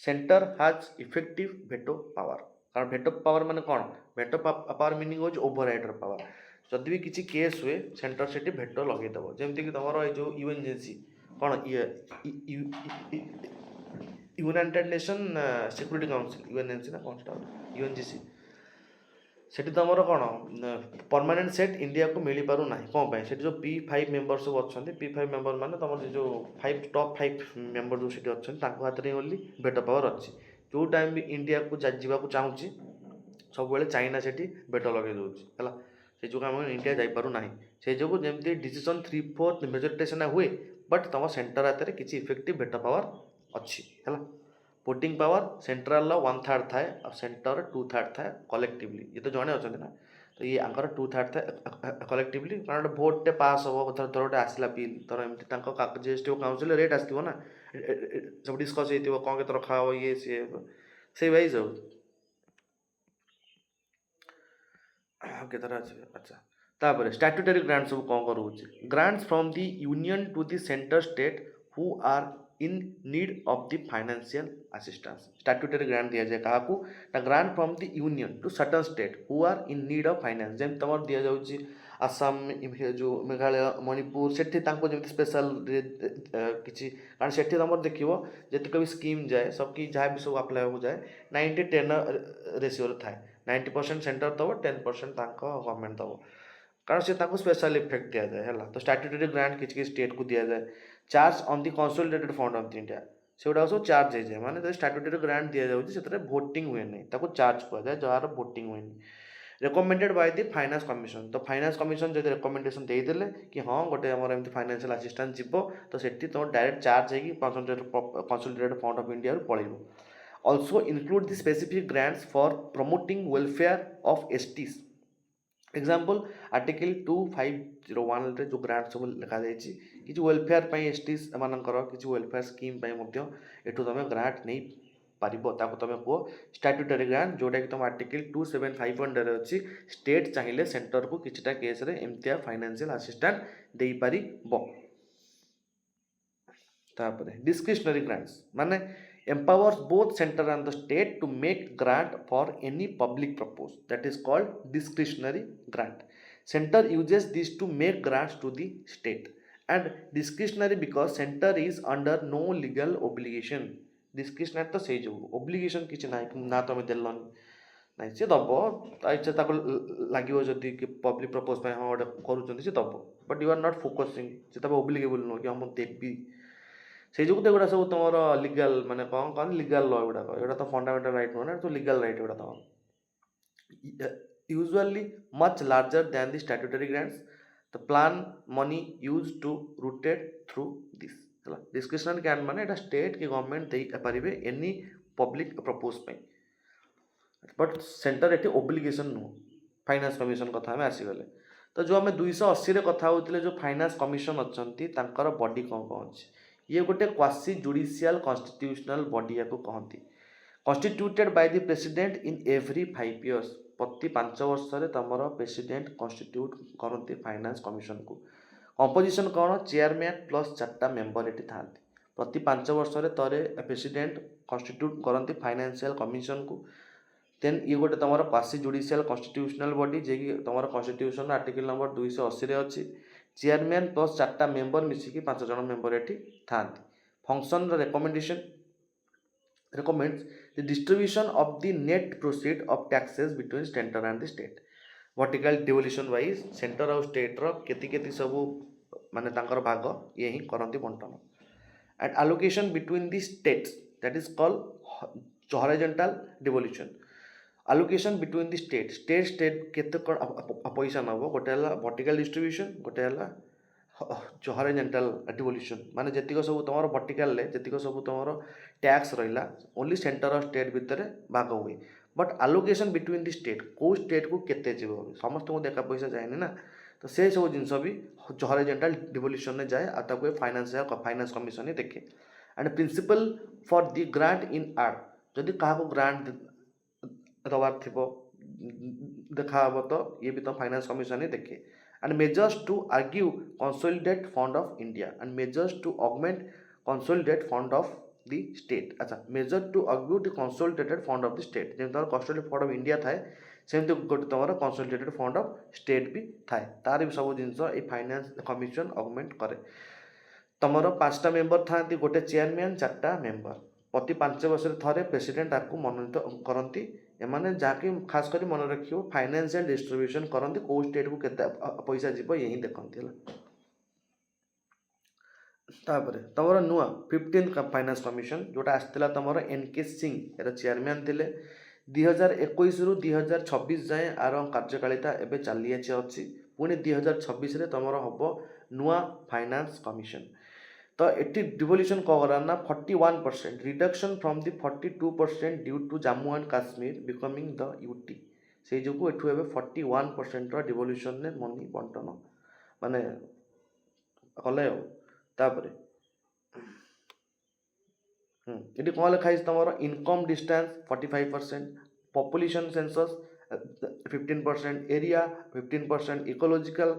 centre हाज इफेक्टिव भेटो पावर कारण भेटो पावर माने कौन भेटो पावर मीनिंग हो ओभरराइडर पावर जदि भी किसी केस हुए सेंटर से भेटो लगेदेव जमीक तुम ये जो यूएनजीसी कौन यूनाइटेड नेशन सिक्यूरिटी काउंसिल यूएनएनसी ना कौन यूएनजीसी सेठी तुमर कौन परमानेंट सेट इंडिया को मिल पार ना कौन पाई से जो P5 मेंबर सब अच्छा P5 मेंबर माने तुम जो टॉप 5 मेंबर जो सीट अच्छा हाथ में ओनली भेटो पावर अच्छी जो टाइम भी इंडिया को जावाक चाहूँगी सब चाइना से भेट लगे दूसरी है से जो आम इंडिया जापारू ना से जो जमी डिसीजन 3/4 मेजोरिटी सेना हुए बट तुम सेंटर हाथ में किसी इफेक्टिव भेट पावर अच्छी है वोटिंग पावर सेंट्रल 1/3 थाए और सेंटर 2/3 थाए कलेक्टिवली ये तो जड़े अच्छा ना तो ये आंकर 2/3 थाए कलेक्टिवली कारण भोटे पास हम थर गोटे आसला बिल थर एमती जीएसटी काउंसिल रेट आसो ना सब डिस्कस हो कौन के रखा हो ये सी से वाइज हो केतरा अच्छे अच्छा तापर स्टैट्यूटरी ग्रांट सब कौन करोचे grants from the union to the centre state who are in need of the financial assistance statutory grant दिया जाए क्या grant from the union to certain state who are in need of finance जमी तुम दि जाऊँगी आसाम जो मेघालय मणिपुर से जमी स्पेशल किसी कारण से तुम देखो जितक भी स्कीम जाए सबकी जहाँ भी सब अप्लाई हो जाए 90-10 रेशियो थाए 90% सेंटर दब 10% गवर्नमेंट दब कारण से स्पेशल इफेक्ट दि जाए है तो स्टैट्यूटरी ग्रांट किसी स्टेट को दि जाए charge on the consolidated fund of the India से गुड़ा सब चार्ज हो जाए माने स्टैट्यूटरी ग्रांट दि जाए भोटिंग हुए नहीं चार्ज कहुए जार भोटिंग हुए recommended by the finance commission तो फाइनेंस कमिशन जो रेकमेंडेशन देदेले कि हाँ गोटे आम एम फाइनेंशियल असिस्टेंस जीव तो सेठी तुम डायरेक्ट चार्ज हो कंसोलिडेटेड फंड ऑफ इंडिया पलैब also include the specific grants for promoting welfare of STs example article 2501 रे जो ग्रांट सब लिखा जाइए कि वेलफेयर STs मानकर किसी वेलफेयर स्कीम एठू तुम ग्रांट नहीं पार तुम कह स्टैट्यूटरी ग्रांट जोटा कि तुम आर्टिकल 2751 रे अच्छी स्टेट चाहिए सेंटर को किसी केस रे एमतिया फाइनेंशियल असिस्टेंस दे पारि डिस्क्रिशनरी ग्रांट्स माने empowers both center and the state to make grant for any public purpose that is called discretionary grant center uses this to make grants to the state and discretionary because center is under no legal obligation discretionary तो सही जो obligation किसी ना तुम देलन ना से दब इच्छा लगे जदि पब्लिक प्रपोज हाँ गोटे करुँच दब but you are not focusing से ओब्लिगेबल नुह कि हम देवी से जो गुड़ा सब तुम लीगल माने कौन कौन लीगल लॉ गुड़ाक ये तो फंडामेंटल राइट नुह ना तो लीगल राइट गुड़ा तुम usually much larger than the statutory grants the plan money use to routed through this discretionary grant माने एटा स्टेट की गवर्नमेंट दे पारिबे एनी पब्लिक प्रपोज पे बट सेंटर एटी ओब्लिगेशन नुह फाइनेंस कमिशन कथा आम आसीगले तो जो आम 280 रे कथा होतिले जो फाइनेंस कमिशन अच्छी बॉडी कौन कौन अच्छी ये गोटे क्वासी जुडिशियल कॉन्स्टिट्यूशनल बॉडी को कहती constituted by the president in every 5 years प्रति 5 वर्ष तुम प्रेसिडेंट कन्स्टिट्यूट करती फाइनेंस कमिशन को कंपोजिशन कौन चेयरमैन प्लस 4टा मेंबर ये था प्रति 5 वर्ष थे प्रेसिडेंट कन्स्टिट्यूट करती फाइनेंशियल कमिशन को देन ये गोटे तुम क्वासी जुडिशियल कन्स्टिट्यूशनल बॉडी जे कि तुम कन्स्टिट्यूशन आर्टिकल नंबर 280 अच्छी चेयरमैन प्लस 4टा मेंबर मिसिकी 5 जन मेंबर ये था function recommendation recommends the distribution of the net proceed of taxes between center and the state vertical devolution wise center और state रो केति केति सब माने तांकर भाग ये ही करंती बंटन and allocation between the states that is called horizontal devolution allocation between the state केते पैसा नबो गोटे हला vertical distribution गोटे हला हॉरिजॉन्टल डिवोल्यूशन माने जतिक सब तुम वर्टिकल जतिक सब तुम टैक्स रहा ओनली सेंटर और स्टेट भितर भाग हुए but allocation between the state कौ स्टेट को केते जीव समस्त को देखा पैसा जाए ना तो से सब जिनस भी हॉरिजॉन्टल डिवोल्यूशन में जाए आगे फाइनेंस कमिशन देखे and principle for the grant in आर्ट जदि क्या ग्रांट दबार थी देखा तो ये भी तो फाइनेंस कमिशन ही देखे and measures to argue consolidate fund of India and measures to augment consolidate fund of the state अच्छा measure to argue the consolidated fund of the state जेम तमर consolidated fund of India थाए सेमती गोटे तुम consolidated fund of state भी थाए तार भी सब जिनस ये फाइनेंस कमिशन अगमेंट करे तुमर 5टा मेंबर था गोटे चेयरमैन 4टा मेंबर प्रति 5 वर्ष थे प्रेसिडेंट आपको मनोनीत करती एमाने जहाँकि खास कर मन रखियो फाइनेंशियल डिस्ट्रीब्यूशन करती कौ स्टेट को केते पैसा जीव यही देखती है तापर तुम नुआ 15th फाइनेंस कमिशन जोटा आसला तुम एनके सिंह यार चेयरमैन थे 2021 रु 2026 जाए आर कार्यकारिता एवं चली अच्छी पुणी 2026 तुम हम नुआ फाइनेंस कमिशन तो ये डिवोल्यूशन करा ना 41% reduction from the 42% due to Jammu and Kashmir becoming the UT से जो एठू एबे 41% रो डिवोल्यूशन ने मनी बंटन माने कले तापरे ये कौन लिखाई तुम income distance 45% population census 15% area 15% ecological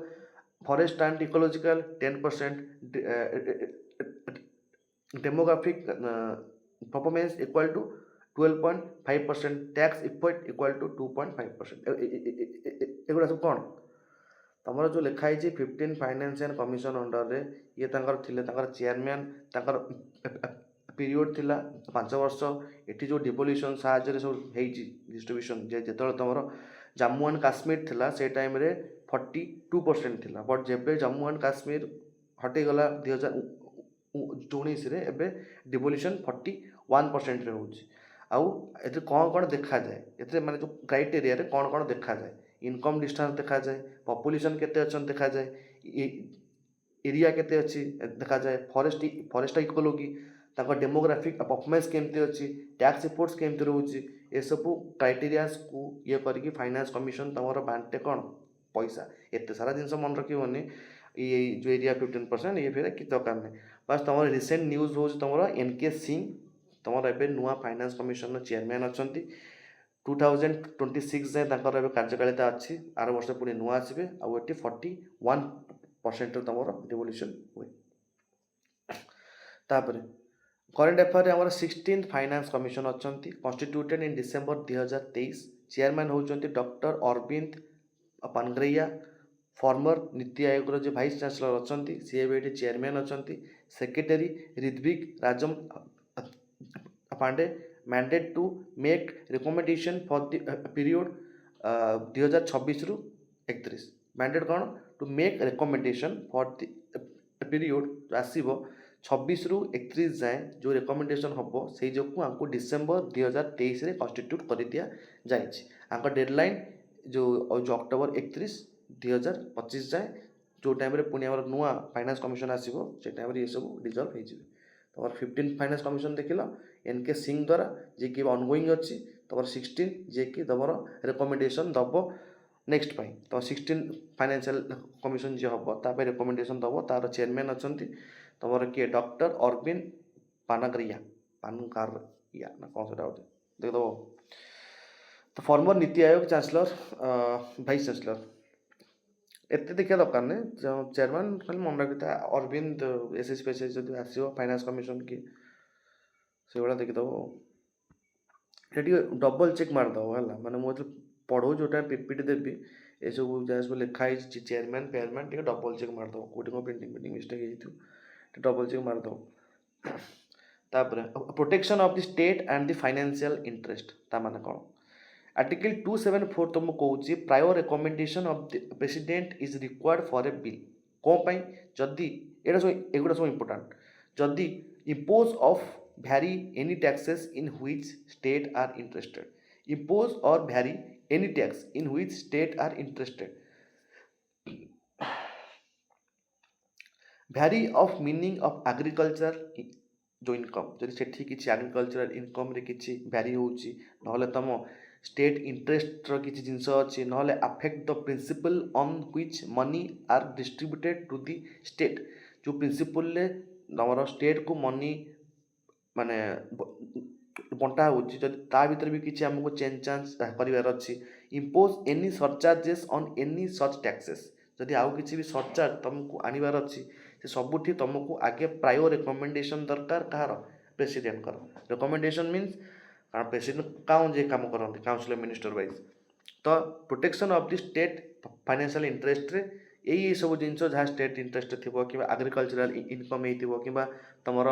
forest and ecological 10% demographic performance equal to 12.5% tax effect equal to 2.5% एगुड़ा सब कौन तुम जो लिखाई 15 फाइनेंशियल कमिशन अंडर रे ये चेयरमैन पीरियड थिला 5 वर्ष एटी जो डिवोल्यूशन साहाଯ୍य सब डिस्ट्रीब्यूशन जो तुम जम्मू एंड काश्मीर थिला से टाइम रे 42% थिला बट जेबे जम्मू एंड काश्मीर हटिगला 2019 रे एबे डिवोल्यूशन 41% रे होउची आउ एते कौन कौन देखा जाए एते माने जो क्राइटेरिया रे कौन कौन देखा जाए इनकम डिस्टेंस देखा जाए पॉपुलेशन केते अछन देखा जाए एरिया केते अछि देखा जाए फॉरेस्ट इकोलॉजी ताको डेमोग्राफिक परफॉर्मेंस केमते अछि टैक्स रिपोर्ट्स केमते रहउची ए सब क्राइटेरियास को ये करके फाइनेंस कमिशन तमरो बांटे कौन पैसा एते सारा जिनस मन रखिबनी ये जो एरिया 15% ये फिर कि दरकार नहीं बस तुम रिसेंट न्यूज हो तुम एनके सिंह तुम ए नुआ फाइनेंस कमिशन चेयरमैन अच्छा 2026 जाए कार्यकारिता अच्छी आर वर्ष पुणी नुआ आसवे आउे 41% तुम डिवोल्यूशन हुए तापर करेन्ट अफेयर आम 16th फाइनेंस कमिशन अच्छा कन्स्टिट्यूटेड इन डिसेम्बर 2023 चेयरमैन होती डॉक्टर अरविंद पानग्रैया फॉर्मर नीति आयोग जो वाइस चांसलर अच्छा सी ये चेयरमैन अच्छा secretary Ritvik Rajam Pandey mandate to make recommendation for the period 2026 रु 31 मैंडेट कौन to make recommendation for the period आसव 26 रु 31 जाए जो रिकमेंडेशन हम से जो हमको डिसेम्बर 2023 रे कन्स्टिट्यूट कर दिया जाए डेडलाइन जो अक्टोबर 31 2025 जाए जो टाइम रे पुणी आम नुआ फाइनेंस कमिशन आसो से टाइम ये सब डिजल्व हो 15 फाइनेंस कमिशन देखिल एनके सिंह द्वारा जे कि ऑनगोइंग अच्छी तुम 16 जे कि तुम रिकमेंडेशन दब नेक्स्ट तो 16 फाइनेंशियल कमिशन जी हम ताप रिकमेंडेशन दब तार चेयरमैन अच्छा तुम किए डॉक्टर अरविंद पानाग्रिया पानकारिया ना कौन सा देख दो। तो farmer NITI Aayog chancellor vice chancellor एत देखा दरकार नहीं चेयरमैन खाली मन रखी अरविंद एसएससी जब आसो फाइनान्स कमिशन की से भाया देखीदेव ये डबल चेक मारदेव है मैंने मुझे पढ़ो जो पीपीटी देवी ये सब जहाँ सब लिखाई चेयरमैन फेयरमैन टे डबल चेक मारदेव कौटी कौन प्रिंटिंग मिस्टेक हो डबल चेक मारदेव। तापर protection of the state and the financial interest ता माने कौन आर्टिकल 274 तुम कहूँ prior recommendation of the president is required for a bill कौन पाई जदि एगुड़ा सब इंपोर्टाट जदि impose of vary any taxes in which state are interested impose or vary any tax in which state are interested vary of meaning of agriculture जो इनकम जदि सेठी किछि एग्रीकल्चरल इनकम रे किछि vary होउछि नहले तम स्टेट इंटरेस्ट रो किछि जिंस अछि नहले affect the principle on which money are distributed to the state जो प्रिंसिपल ले हमर स्टेट को मनी माने बंटा होछि जदि ता भीतर भी किछि हमको चेंज चांस करिवार अछि impose any surcharges on any such taxes जदि आउ किछि भी सरचार्ज तुमको आनिबार अछि से सबुठी तुमको आगे प्रायर रिकमेंडेशन दरकार कहार प्रेसिडेंट कर रिकमेंडेशन मीन्स कारण प्रेसिडेंट काउन जे काम करते काउंसिल मिनिस्टर वाइज तो protection of the state financial interest रे यही सब जिनस जहाँ स्टेट इंटरेस्ट थी कि एग्रीकल्चरल इनकम हो कि तुम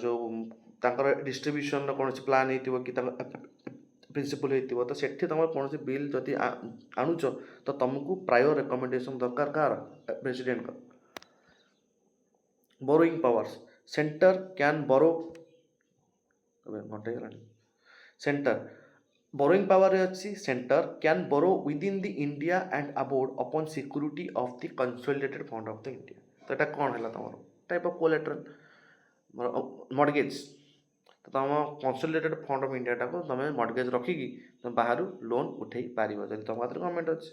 जो डिस्ट्रीब्यूशन कौन प्लान हो कि प्रिंसिपल हो तो सेठी तुम कौन बिल जदि आणुच तो तुमको प्रायर रिकमेंडेशन दरकार कार प्रेसिडेंट का। Borrowing powers centre can borrow घंटे सेंटर बोरोइंग पावर अच्छी centre can borrow within the India and abroad upon security of the consolidated fund of the India तो यहाँ कौन है तुम टाइप ऑफ कोलेटरल मॉर्गेज तो तुम कंसोलिडेटेड फंड ऑफ इंडिया टाको तुम मॉर्गेज रखिकी तुम बाहर लोन उठे पार जब तुम हाथ गवर्नमेंट अच्छी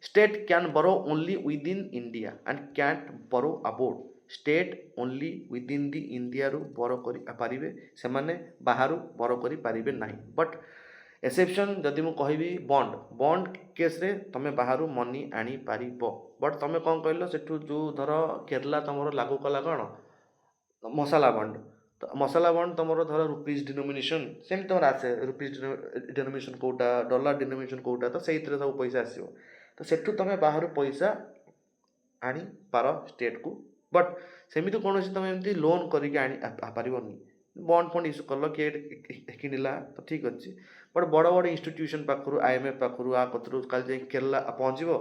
state can borrow only within India and can't borrow abroad state only within the India रू बोरो करें से माने बाहर बोरो करें ना बट एक्सेप्शन जदि मु कहबी बॉन्ड बॉन्ड केस रे तमे बाहर मनी आनी पारिबो बट तमे कौन कहल सेठू जो धर केरला तुम लागू कला कौन मसाला बॉन्ड तो मसाला बॉन्ड तुम धर रुपीज डिनोमिनेशन सेम तुम आसे रुपीज डिनोमिनेशन कोटा डॉलर डिनोमिनेशन कोटा तो से सब पैसा आसो तो सेठू तुम बाहर पैसा आनी पार स्टेट को बट सेमती कौन तुम एमती लोन करनी बॉन्ड फंड इश्यू कल किए किणला तो ठीक अच्छे बट बड़ बड़ इंस्टीट्यूशन पाखु आईएमएफ पाखु आ कतरू काल जाए केरला पहुँचो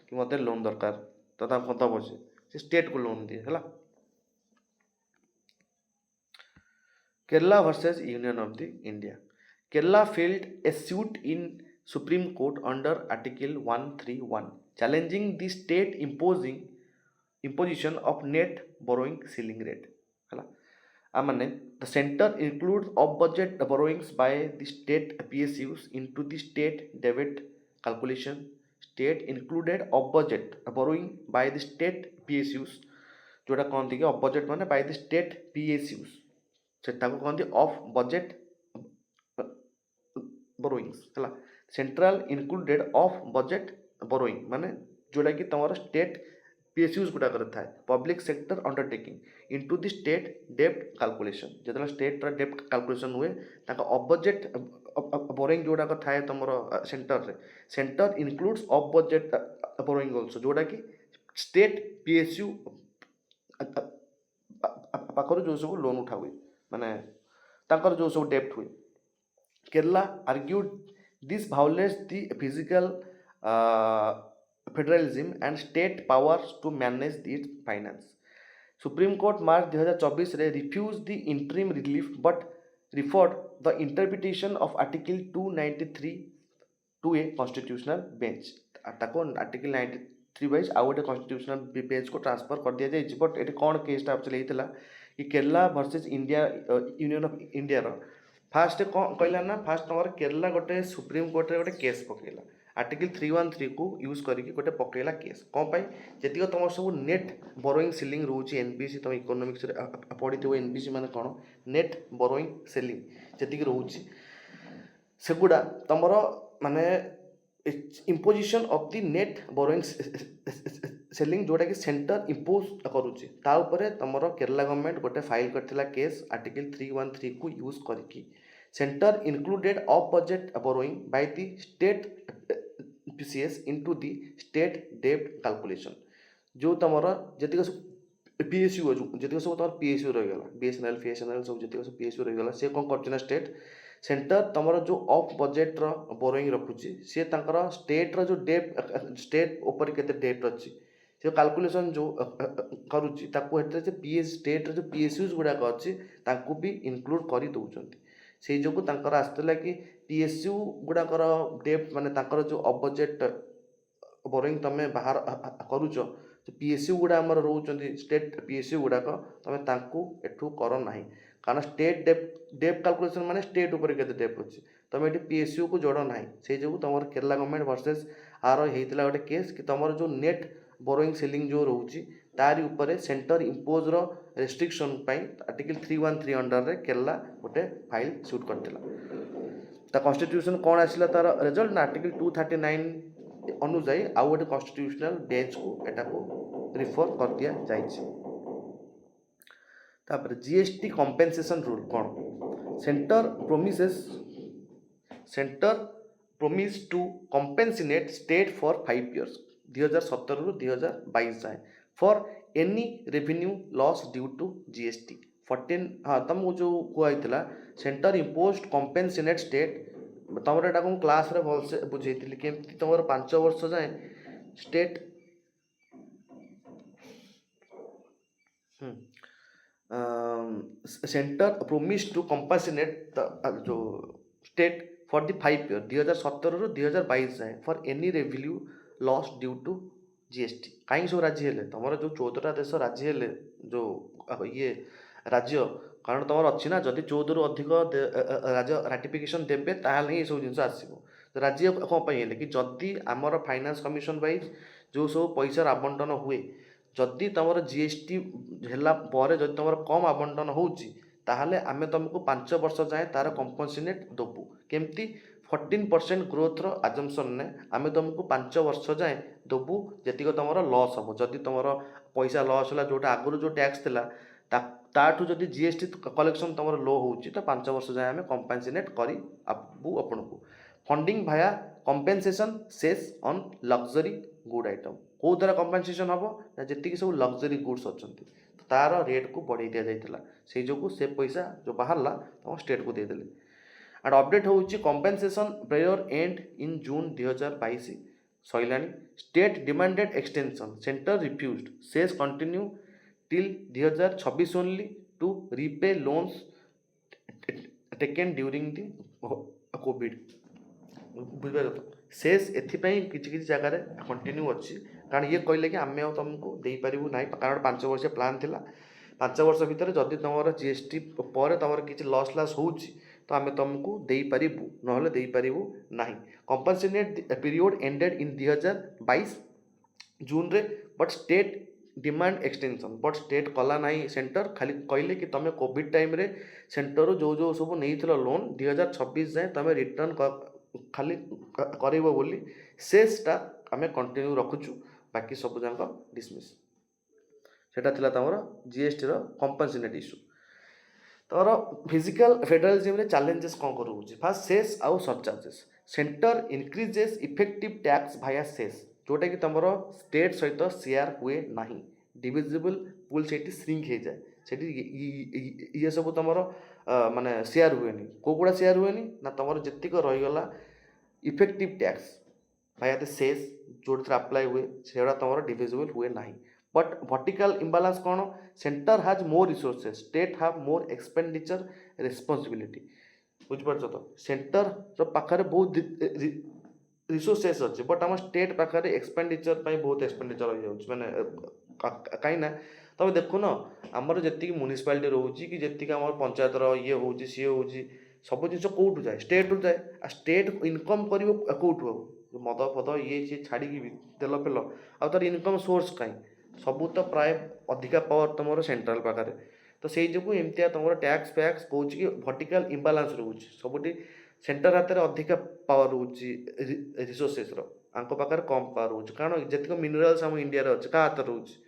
कि मत लोन दरकार तो दब से स्टेट को लोन दिए है Kerala versus union of the India Kerala field A suit in supreme court under article 131 challenging the state imposition of net borrowing ceiling rate है माने the center includes off budget borrowings by the state PSUs into the state debit calculation state included off budget borrowing by the state PSUs जोटा कहते कि off budget माने by the state PSUs सेटा को कहते off budget borrowings है central included off budget borrowing माने जोटा कि तुम्हारा state PSUs गुड़ा करता है public sector undertaking into the state डेप्ट कैलकुलेशन जो स्टेट डेप्ट कैलकुलेशन हुए ऑफ बजेट बोरिंग जोड़ा थाए तुम सेंटर रे centre includes off budget borrowing also जोड़ा कि स्टेट PSU पाखर जो सब लोन उठा हुए माने ताकर जो सब डेप्ट हुए Kerala argued this violates the physical federalism and state powers to manage its finance Supreme Court March 2024 रे refuse the interim relief but referred the interpretation of article 293 to a constitutional bench ताको आर्टिकल 93 वाइज आउ गोटे कॉन्स्टिट्यूशनल बेंच को ट्रांसफर कर दिया जाए बट ये कौन केसटा एक्चुअली होता कि Kerala versus India union of India fast कौन कहला ना फास्ट तुम केरला गोटे सुप्रीम कोर्ट रे गोटे केस पकेला आर्टिकल 313 को यूज करके गोटे पकेला केस कौन पाई जी तुम सब नेट बोरोइंग सेलिंग रोचे एनपीसी तुम इकोनॉमिक्स पढ़ी थो एनपीसी माने कौन नेट बोरोइंग सेलिंग जी रोचे सेगुड़ा तुमर माने imposition of the net borrowing selling जोटा कि सेंटर इम्पोज करुच्ची तुमर केरला गवर्नमेंट गोटे फाइल करथिला केस आर्टिकल 313 को यूज करके centre included of budget borrowing bye the state PCS into the state डेब्ट कैलकुलेशन जो तुमर जतिक पीएसयू जतिक सब तुम पीएसयू रहीगला बीएसएनएल फीएसएनएल सब जतिक सब पीएसयू रहीगला से कौन करना स्टेट सेंटर तुमर जो ऑफ बजेट बोरोइंग रखुची सी स्टेट जो डेब्ट स्टेट ऊपर केते डेब्ट अच्छी से कैलकुलेशन जो करुच्ची पीएस स्टेट जो पीएसयूज गुड़ाक अच्छी भी इंक्लूड कर दौरान से जो आसला कि पीएसयू गुड़ाकर डेब्ट माने जो ऑफ बजेट बोरोइंग तुम बाहर करुच पीएसयू गुड़ा आमर रोचे स्टेट पीएसयू गुड़ाक तुम एठू कर ना कारण स्टेट डेब्ट कैलकुलेशन माने स्टेट ऊपर केते डेब्ट अच्छी तुम ये पीएसयू को जोड़ ना से जो तुम केरला गवर्नमेंट वर्सेस आर होता गोटे केस कि तुम जो नेट बोरोइंग सेलिंग जो रोचे तारी उपरे centre impose restriction article 313 under रे केरला गोटे फाइल शूट करथिला कॉन्स्टिट्यूशन कौन आसला तार रिजल्ट ना आर्टिकल 239 अनुजाई आउ गोटे कॉन्स्टिट्यूशनल बेंच को एटा को रिफर कर दिया जाइछि तापर जीएसटी कंपेंसेशन रूल कौन centre promise to compensate state for 5 years 2017 रु 2022 जाए for any revenue loss due to GST 14 हाँ तुमको जो कहला सेंटर इम्पोज कंपेंसेट स्टेट तुम एटा को क्लास रे भलसे बुझेइतिली केमती तुम 5 वर्ष जाए state centre promise to compensate जो स्टेट फॉर द 5 ईयर 2017 रु 2022 जाए for any revenue loss due to GST कहीं सब राजी हेले तुम जो 14टा देश राजी हेले जो ये राज्य कारण तुम अच्छी ना जदि 14 रु अधिक राज्य राटिफिकेशन देवे ताल ही सब जिन आसो राज्य कौन हेले कि जदि आमर फाइनान्स कमिशन वाइज जो सब पैसा आवंटन हुए जदि तुम जीएसटी है जदि तुम कम आवंटन होची ताहले आमे तुमको 5 वर्ष जाए तार कंपनसेट देबू केमती 14% ग्रोथ आजम्पन ने आमे तुमको 5 वर्ष जाए देबू जी तुम लॉस हम जदि तुम पैसा लॉस है जोटा आगुरी जो टैक्स थिला ताठू जदि जीएसटी कलेक्शन तुम लो होची तो 5 वर्ष जाए आमे कंपनसेट करू आपन को फंडिंग भाया compensation cess on luxury good item कौ द्वारा कंपेनसेशन हम ना जी सब लग्जरी गुड्स अच्छा तार रेट को बढ़ाई दि जाता से जो से पैसा जो बाहर तुम स्टेट को देदेले एंड अपडेट होची compensation prayer and in June 2022 सैला state demanded extension centre refused cess continue till 2026 only to repay loans taken during the COVID बुझे सेस एथिपाई किसी जगार कंटिन्यू अच्छी कारण ये कहले कि आमे तुमको दे पारिबु नाही कारण 5 वर्ष प्लान थिला 5 वर्ष भितर जदि तुम जीएसटी पर तुम किसी लॉस लास होची तो आमे तुमको दे पारिबु नहले दे पारिबु नाही कंपनसेट पीरियड एंडेड इन 2022 जून रे but state demand extension but state कला नाही सेंटर खाली कहले कि तुम कोविड टाइम रे सेंटर जो जो सब नहीं लोन 2026 जाए तुम रिटर्न खाली करेबो बोली सेसटा आमे कंटिन्यू रखुचु बाकी सब जाक डिसमिस सेटा थिला तमर जीएसटी रो कंपनसेट इश्यू तोर फिजिकल फेडरलिज्म रे चैलेंजेस कौन करूची फर्स्ट सेस आउ surcharges centre increases effective tax via cess जोटा कि तुम स्टेट सहित शेयर हुए नहीं डिविजिबल पूल से श्रिंक हो जाए से ये सब तुम माने शेयर हुए कौ गुड़ा शेयर हुए ना तुम जीक रहीगला इफेक्टिव टैक्स भाया सेस जो अप्लाई हुए से तुम डिविजिबल हुए ना बट वर्टिकल इम्बालांस कौन centre has more resources state have more expenditure responsibility बुझिपार तो सेंटर पाखे बहुत रिसोर्सेस अच्छे बट आम स्टेट पाखे एक्सपेंडिचर बहुत एक्सपेंडिचर हो जाए मैंने कहीं तुम देखुन आमर जी म्यूनिसिपालिटी रोचे कि जी आम पंचायतर ये हो सी हो सब जिन कौटू जाए स्टेट रू जाए आ स्टेट इनकम कर कौटू मद फद ये सी छाड़ी तेल फेल आ तार इनकम सोर्स कहीं सबू तो प्राय अधिका पावर तुम सेंट्रल पाखे तो से जो एमती तुम टैक्स फैक्स कौच कि वर्टिकल इम्बालांस रोचे सबुठी सेंटर हाथ में अधिका पावर रोचे रिसोर्सेस पाखे कम पावर रोचे कारण जितक मिनराल्स आम इंडिया अच्छे क्या हाथ रोचे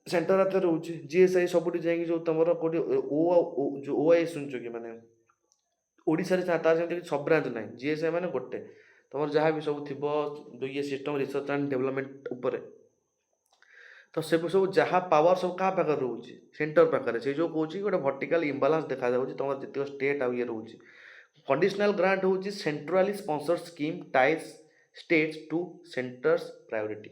सेंटर हाथ रोचे जीएसआई सबुठी जाइए जो तुम कौटी जो ओआई शुणुच कि मैंने ओडिशा तार सेमती सब ब्रांच ना जीएसआई मैंने गोटे तुम जहाँ भी सब थी जो ये सिस्टम रिसर्च एंड डेवलपमेंट उपर तो से सब जहाँ पावर सब क्या पाखे रोचे सेंटर पाखे से जो कौच गोटे वर्टिकल इम्बालांस देखा तुम जितक स्टेट आ ये रोचे कंडीशनल ग्रांट हूँ centrally sponsored scheme ties states two centres priority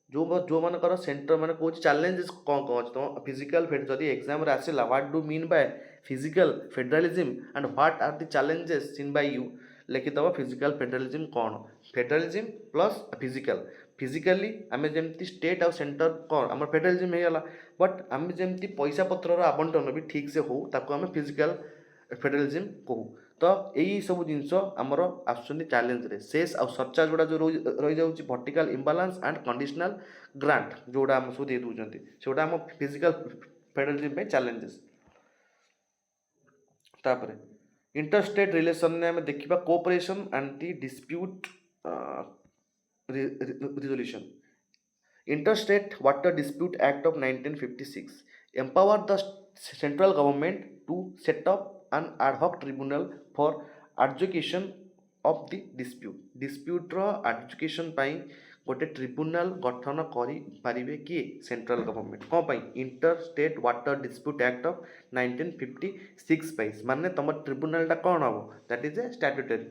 जो मानकर सेंटर मैंने कौन चैलेंजेस कौन कौन अच्छे तुम फिजिकल जदि एग्जाम आसला what do mean by fiscal federalism and what are the challenges seen by you लिखिदेव फिजिकल फेडरालिज्म कौन फेडरालिज्म प्लस फिजिकल फिजिकाली आम जमी स्टेट आउ सेंटर कौन आम फेडरालिज्म होगा बट आम जमी पैसा पत्र आवंटन भी ठीक से हो आम फिजिकल फेडरालिज्म कहू तो यही सब जिनस आमर आसुँच चैलेंज रे सेस आउ सरचार्ज गुड़ा जो रही जाऊँगी वर्टिकल इम्बालांस एंड कंडीशनल ग्रांट जोड़ा आम सब दे दूसरी से गुड़ा आम फिजिकल फेडरालिज्म चैलेंजेस तापर इंटरस्टेट रिलेशन में आम देखा cooperation and the dispute resolution interstate water dispute act of 1956 empowered the central government to set up an ad hoc tribunal for adjudication of the dispute ro adjudication ପାଇଁ गोटे ट्रिब्यूनाल गठन करें किए सेंट्रल गवर्नमेंट कौन पाई inter state water dispute act of 1956 पाई माने तुम ट्रिब्यूनालटा कौन हम दैट इज ए स्टैट्यूटरी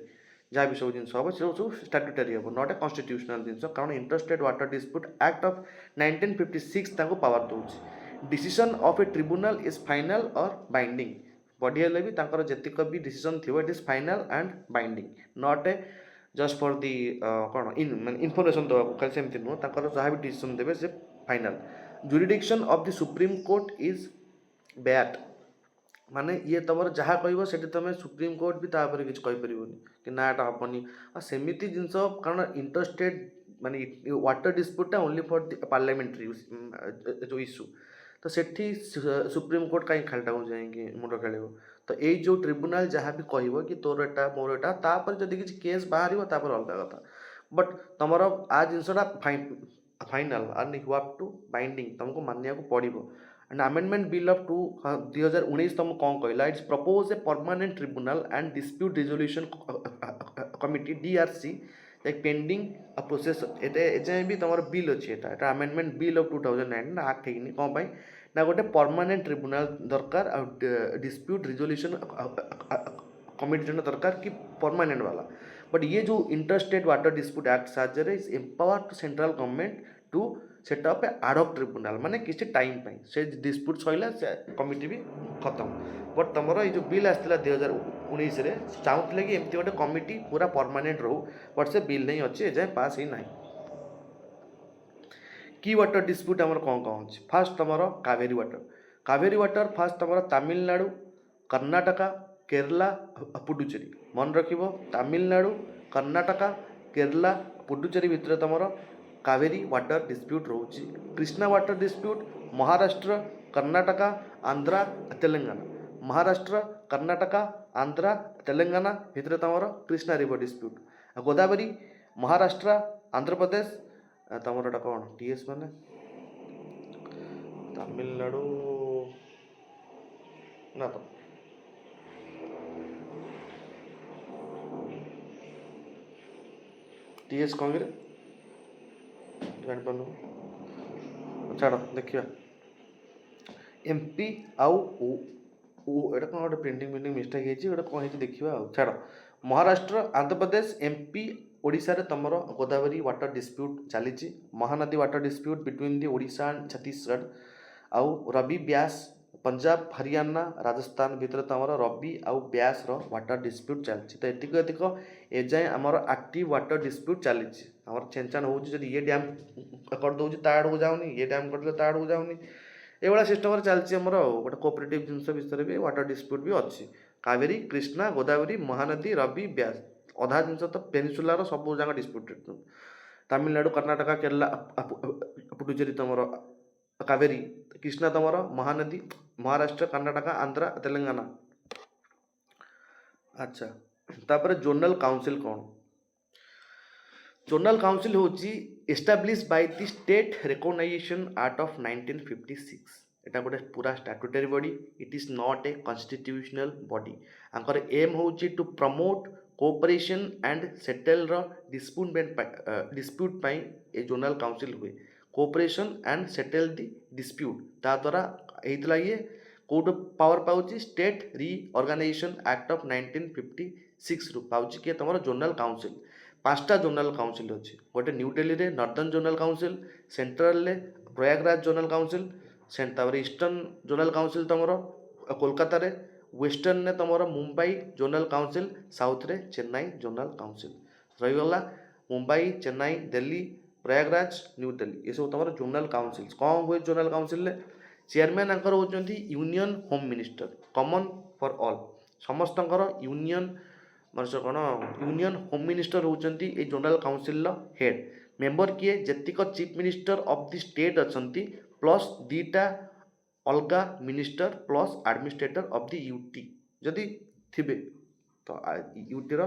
जहाँ भी सब जिन हम सब स्टैट्यूटरी हम नॉट ए कॉन्स्टिट्यूशनल जिन कारण interstate water dispute act of 1956 ताको पावर दूसरी decision of A tribunal is final और बाइंडिंग बढ़िया भी तांकर जेतिक भी डिसीजन थी it is final and binding not a just for the कौन इनफॉरमेशन दवा खाली सेमती नुह तांकर जहाँ भी डिसीजन देवे से final jurisdiction of the supreme court is bat माने ये तुम जहाँ कह से तुम सुप्रीम कोर्ट भी तापर किसी कहीपर कि ना एटा हेनी आ सेमती जिन कारण इंटरस्टेट माने वाटर डिस्प्यूटा ओनली फॉर द पार्लियामेंट्री जो इश्यू तो सेठी सुप्रीम कोर्ट कहीं खालटा जाइए मुंड खेल तो यही जो ट्रिब्यूनाल जहाँ भी कह कि तोर एटा मोर एटा तापर जदि किसी केस बाहर तापर अलग कथा बट तुम आ जिनसा final and you have to binding तुमको मानिया पड़ो एंड अमेंडमेंट बिल ऑफ 2019 तुम कौन कहला its propose a permanent tribunal and dispute resolution committee DRC like pending process एजाए भी तुम बिल अच्छी एटा अमेंडमेंट बिल ऑफ 2019 आक्ट है कौन पाई ना गोटे परमानेंट ट्रिब्यूनल दरकार डिस्प्यूट रिजोल्यूशन कमिटी जन दरकार कि परमानेंट वाला बट ये जो इंटरस्टेट वाटर डिस्प्यूट एक्ट साहाଯ୍य is empower to central government to set up a ad hoc tribunal माने किसी टाइम पाई से डिस्प्यूट सैला कमिटी भी खत्म बट तुम ये जो बिल आसाला 2019 चाहूले कि एमती गोटे कमिटी पूरा परमानेंट रो बट से बिल नहीं अच्छे एजाए पास ही ना की वाटर डिस्प्यूट आमर कौन कौन अच्छे फास्ट तुम कावेरी वाटर फास्ट तुम तमिलनाडु कर्नाटका केरला पुडुचेरी मन रख तमिलनाडु कर्नाटका केरला पुडुचेरी भितर तुम कावेरी वाटर डिस्प्यूट रोचे कृष्णा वाटर डिस्प्यूट महाराष्ट्र कर्नाटका आंध्रा तेलंगाना महाराष्ट्र कर्नाटका आंध्रा तेलंगाना भितर तुम कृष्णा रिवर डिस्प्यूट गोदावरी महाराष्ट्र आंध्र प्रदेश तुम कौन टीएस माने तमिलनाडु ना तो टीएस कौन जापार छाड़ देखा एमपी आउ एटा कौन गोटे प्रिंटिंग मिस्टेक होटे कौन है देखा छाड़ महाराष्ट्र आंध्र प्रदेश एमपी ओडिशा रे तुम गोदावरी वाटर डिस्प्यूट चली Mahanadi water dispute between the Odisha and Chhattisgarh आउ रवि ब्यास पंजाब हरियाणा राजस्थान भितर तुम रवि आउ ब्यास वाटर डिस्प्यूट चलती तो एतिक एजाए आमर एक्टिव वाटर डिस्प्यूट चली आम छेंचान हो ये डैम कर दूसरी ता आड़ को जाऊनी ये डैम कर ता आड़ को जाऊनी ये सिस्टम चलती आमर गोटे कोऑपरेटिव जिनस विषय भी वाटर डिस्प्यूट भी अच्छी कावेरी कृष्णा गोदावरी महानदी रवि ब्यास अधा जिनस तो पेनिनसुलार सब जगह डिस्प्यूटेड तमिलनाडु कर्णाटक केरला पुडुचेरी तुमर कावेरी कृष्णा तुमर महानदी महाराष्ट्र कर्णाटक आंध्र तेलंगाना। अच्छा तापर जोनल काउंसिल कौन जोनल काउंसिल होची establish by the state reorganisation act of 1956 एटा गोटे पूरा statutory body it is not a constitutional body आंकर एम होची to promote cooperation and settle the dispute पाई ए जोनल काउंसिल हुए cooperation and settle the dispute ता द्वारा एइतला ये कोड पावर पाउची स्टेट रीऑर्गेनाइजेशन एक्ट ऑफ 1956 रु पाउची के तमरो जोनल काउंसिल पांचटा जोनल काउंसिल अच्छी गोटे न्यू दिल्ली रे नॉर्दर्न जोनल काउंसिल सेंट्रल ले प्रयागराज जोनल काउंसिल तापर ईस्टर्न जोनल काउंसिल तुमर कोलकाता रे वेस्टर्न ने तुमर मुंबई जोनल काउंसिल साउथ रे चेन्नई जोनल काउंसिल रहीगला मुंबई चेन्नई दिल्ली प्रयागराज न्यू दिल्ली ये सब तुम जोनल काउंसिल कौन हुए जोनल काउंसिल चेयरमैन आंकर होती union home minister common for all समस्त यूनियन मतलब कौन यूनियन होम मिनिस्टर होती ये जोनल काउंसिल हेड मेंबर किए जेतिक chief minister of the state अच्छी प्लस दीटा अलगा minister plus administrator of the UT जदि थिबे तो यूटी रो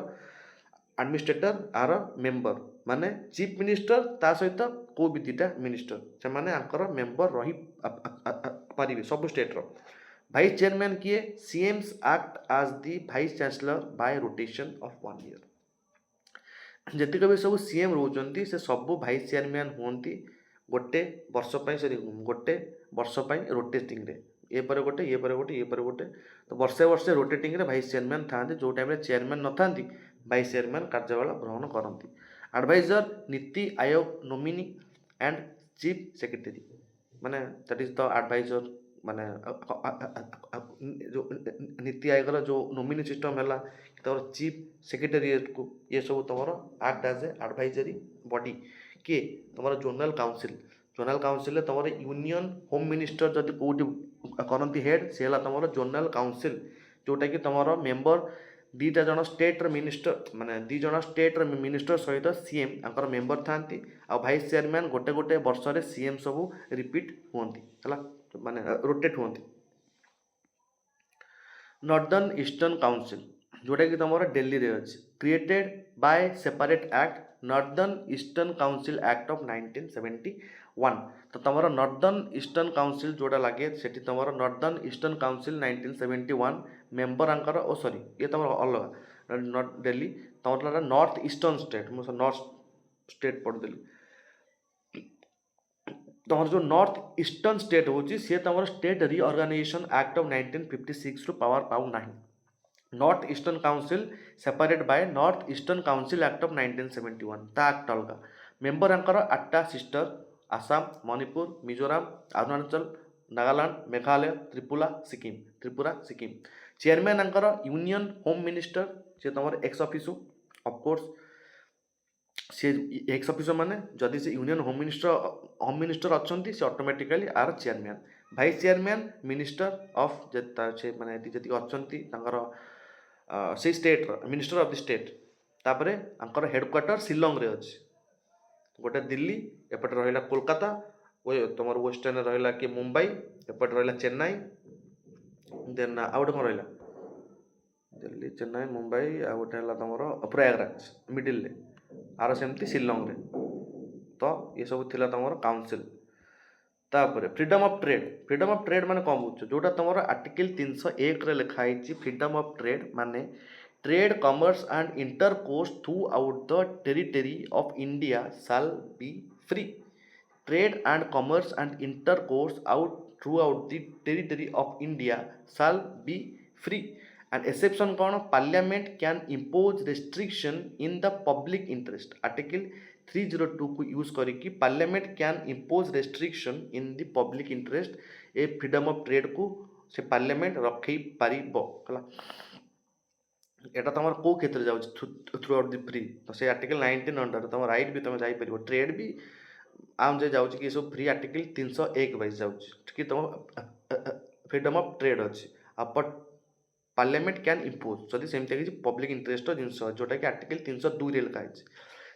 एडमिनिस्ट्रेटर आर मेंबर माने चीफ मिनिस्टर ता सहित को भी दीटा मिनिस्टर से माने आंकर मेंबर रही पारिबे सब स्टेट रो वाइस चेयरमैन किए CMs act as the vice chancellor by rotation of 1 year जेतिक भी सब सीएम रोचंती से सब वाइस चेयरमैन होंती गोटे वर्ष सरी गोटे वर्ष रोटेटिंग रे ये पर गोटे ये पर गोटे ये पर गोटे तो वर्षे वर्षे रोटेटिंग रे वाइस चेयरमैन था जो टाइम रे चेयरमैन न था वाइस चेयरमैन कार्यभार ग्रहण करती adviser NITI Aayog nominee and chief secretary माने दैट इज द एडवाइजर माने जो नीति आयोग जो नोमिनी सिस्टम है तमर चीफ सेक्रेटरीएट को ये सब तुम act as a advisory body किए तुम जोनल काउंसिल तुम यूनियन होम मिनिस्टर जदि कौटी करती हेड सी है तुम जोनल काउंसिल जोटा कि तुम मेंबर दीटा जन स्टेट मिनिस्टर माने दी जन स्टेट मिनिस्टर सहित सीएम आंकर मेंबर था वाइस चेयरमैन गोटे गोटे वर्ष रे सीएम सब रिपीट हुंती है माने रोटेट हुंती नॉर्दर्न ईस्टर्न काउंसिल जोटा कि तुम दिल्ली रे अच्छी created by separate act northern eastern council act of 1971 तो तुम नॉर्दर्न ईस्टर्न काउंसिल जोड़ा लगे से तुम नॉर्दर्न ईस्टर्न काउंसिल 1971 मेंबर आंकर ओ सॉरी ये तुम अलग नॉट दिल्ली तुम नॉर्थ ईस्टर्न स्टेट मुझे नॉर्थ स्टेट पढ़देली तुम जो नॉर्थ ईस्टर्न स्टेट होची सी तुम स्टेट रीऑर्गेनाइजेशन एक्ट ऑफ 1956 रु पावर पाऊ नाही north eastern council separate by north eastern council act of 1971 ता एक्ट अलग मेंबर आंकर 8टा सिस्टर आसाम मणिपुर मिजोराम अरुणाचल नागालैंड मेघालय त्रिपुरा सिक्किम चेयरमैन आंकर यूनियन होम मिनिस्टर से तुम एक्स ऑफिसो ऑफ कोर्स सी एक्स ऑफिसर माने जदि से यूनियन होम मिनिस्टर अच्छी से automatically are chairman vice chairman minister of से माने जति अच्छी से state minister of the state तापरे आंकर हेडक्वार्टर शिलोंग रे अछि गोटे दिल्ली एपटे रहिला कोलकाता वो तुम वेस्टर्न रहिला कि मुंबई एपटे रहिला चेन्नई देन आउट कौन रहिला दिल्ली चेन्नई मुंबई आ गोटे है तुम प्रयागराज मिडिल रे आर सेमती शिलोंग रे तो ये सब थिला तुम काउंसिल तापर फ्रीडम ऑफ ट्रेड माने कौन बुझ जोटा तुम आर्टिकल 301 रे लिखाई फ्रीडम ऑफ ट्रेड माने trade commerce and intercourse throughout the territory of India shall be free trade and commerce and intercourse out throughout the territory of India shall be free and exception कौन parliament can impose restriction in the public interest article 302 को यूज करके parliament can impose restriction in the public interest ए फ्रीडम ऑफ ट्रेड को से पार्लियामेंट रखई पारिबो हला एटा तुम को क्षेत्र जाउ थ्रू आउट द फ्री तो से आर्टिकल 19 अंडर तुम राइट भी तुम जाई परिबो ट्रेड भी आम जे जाउ कि सब फ्री आर्टिकल 301 वाइज जाउ कि तुम फ्रीडम ऑफ ट्रेड अछि अपर पार्लियामेंट कैन इम्पोज जदि सेमती किसी पब्लिक इंटरेस्ट जिनस जोटा कि आर्टिकल 302 रे लिखा है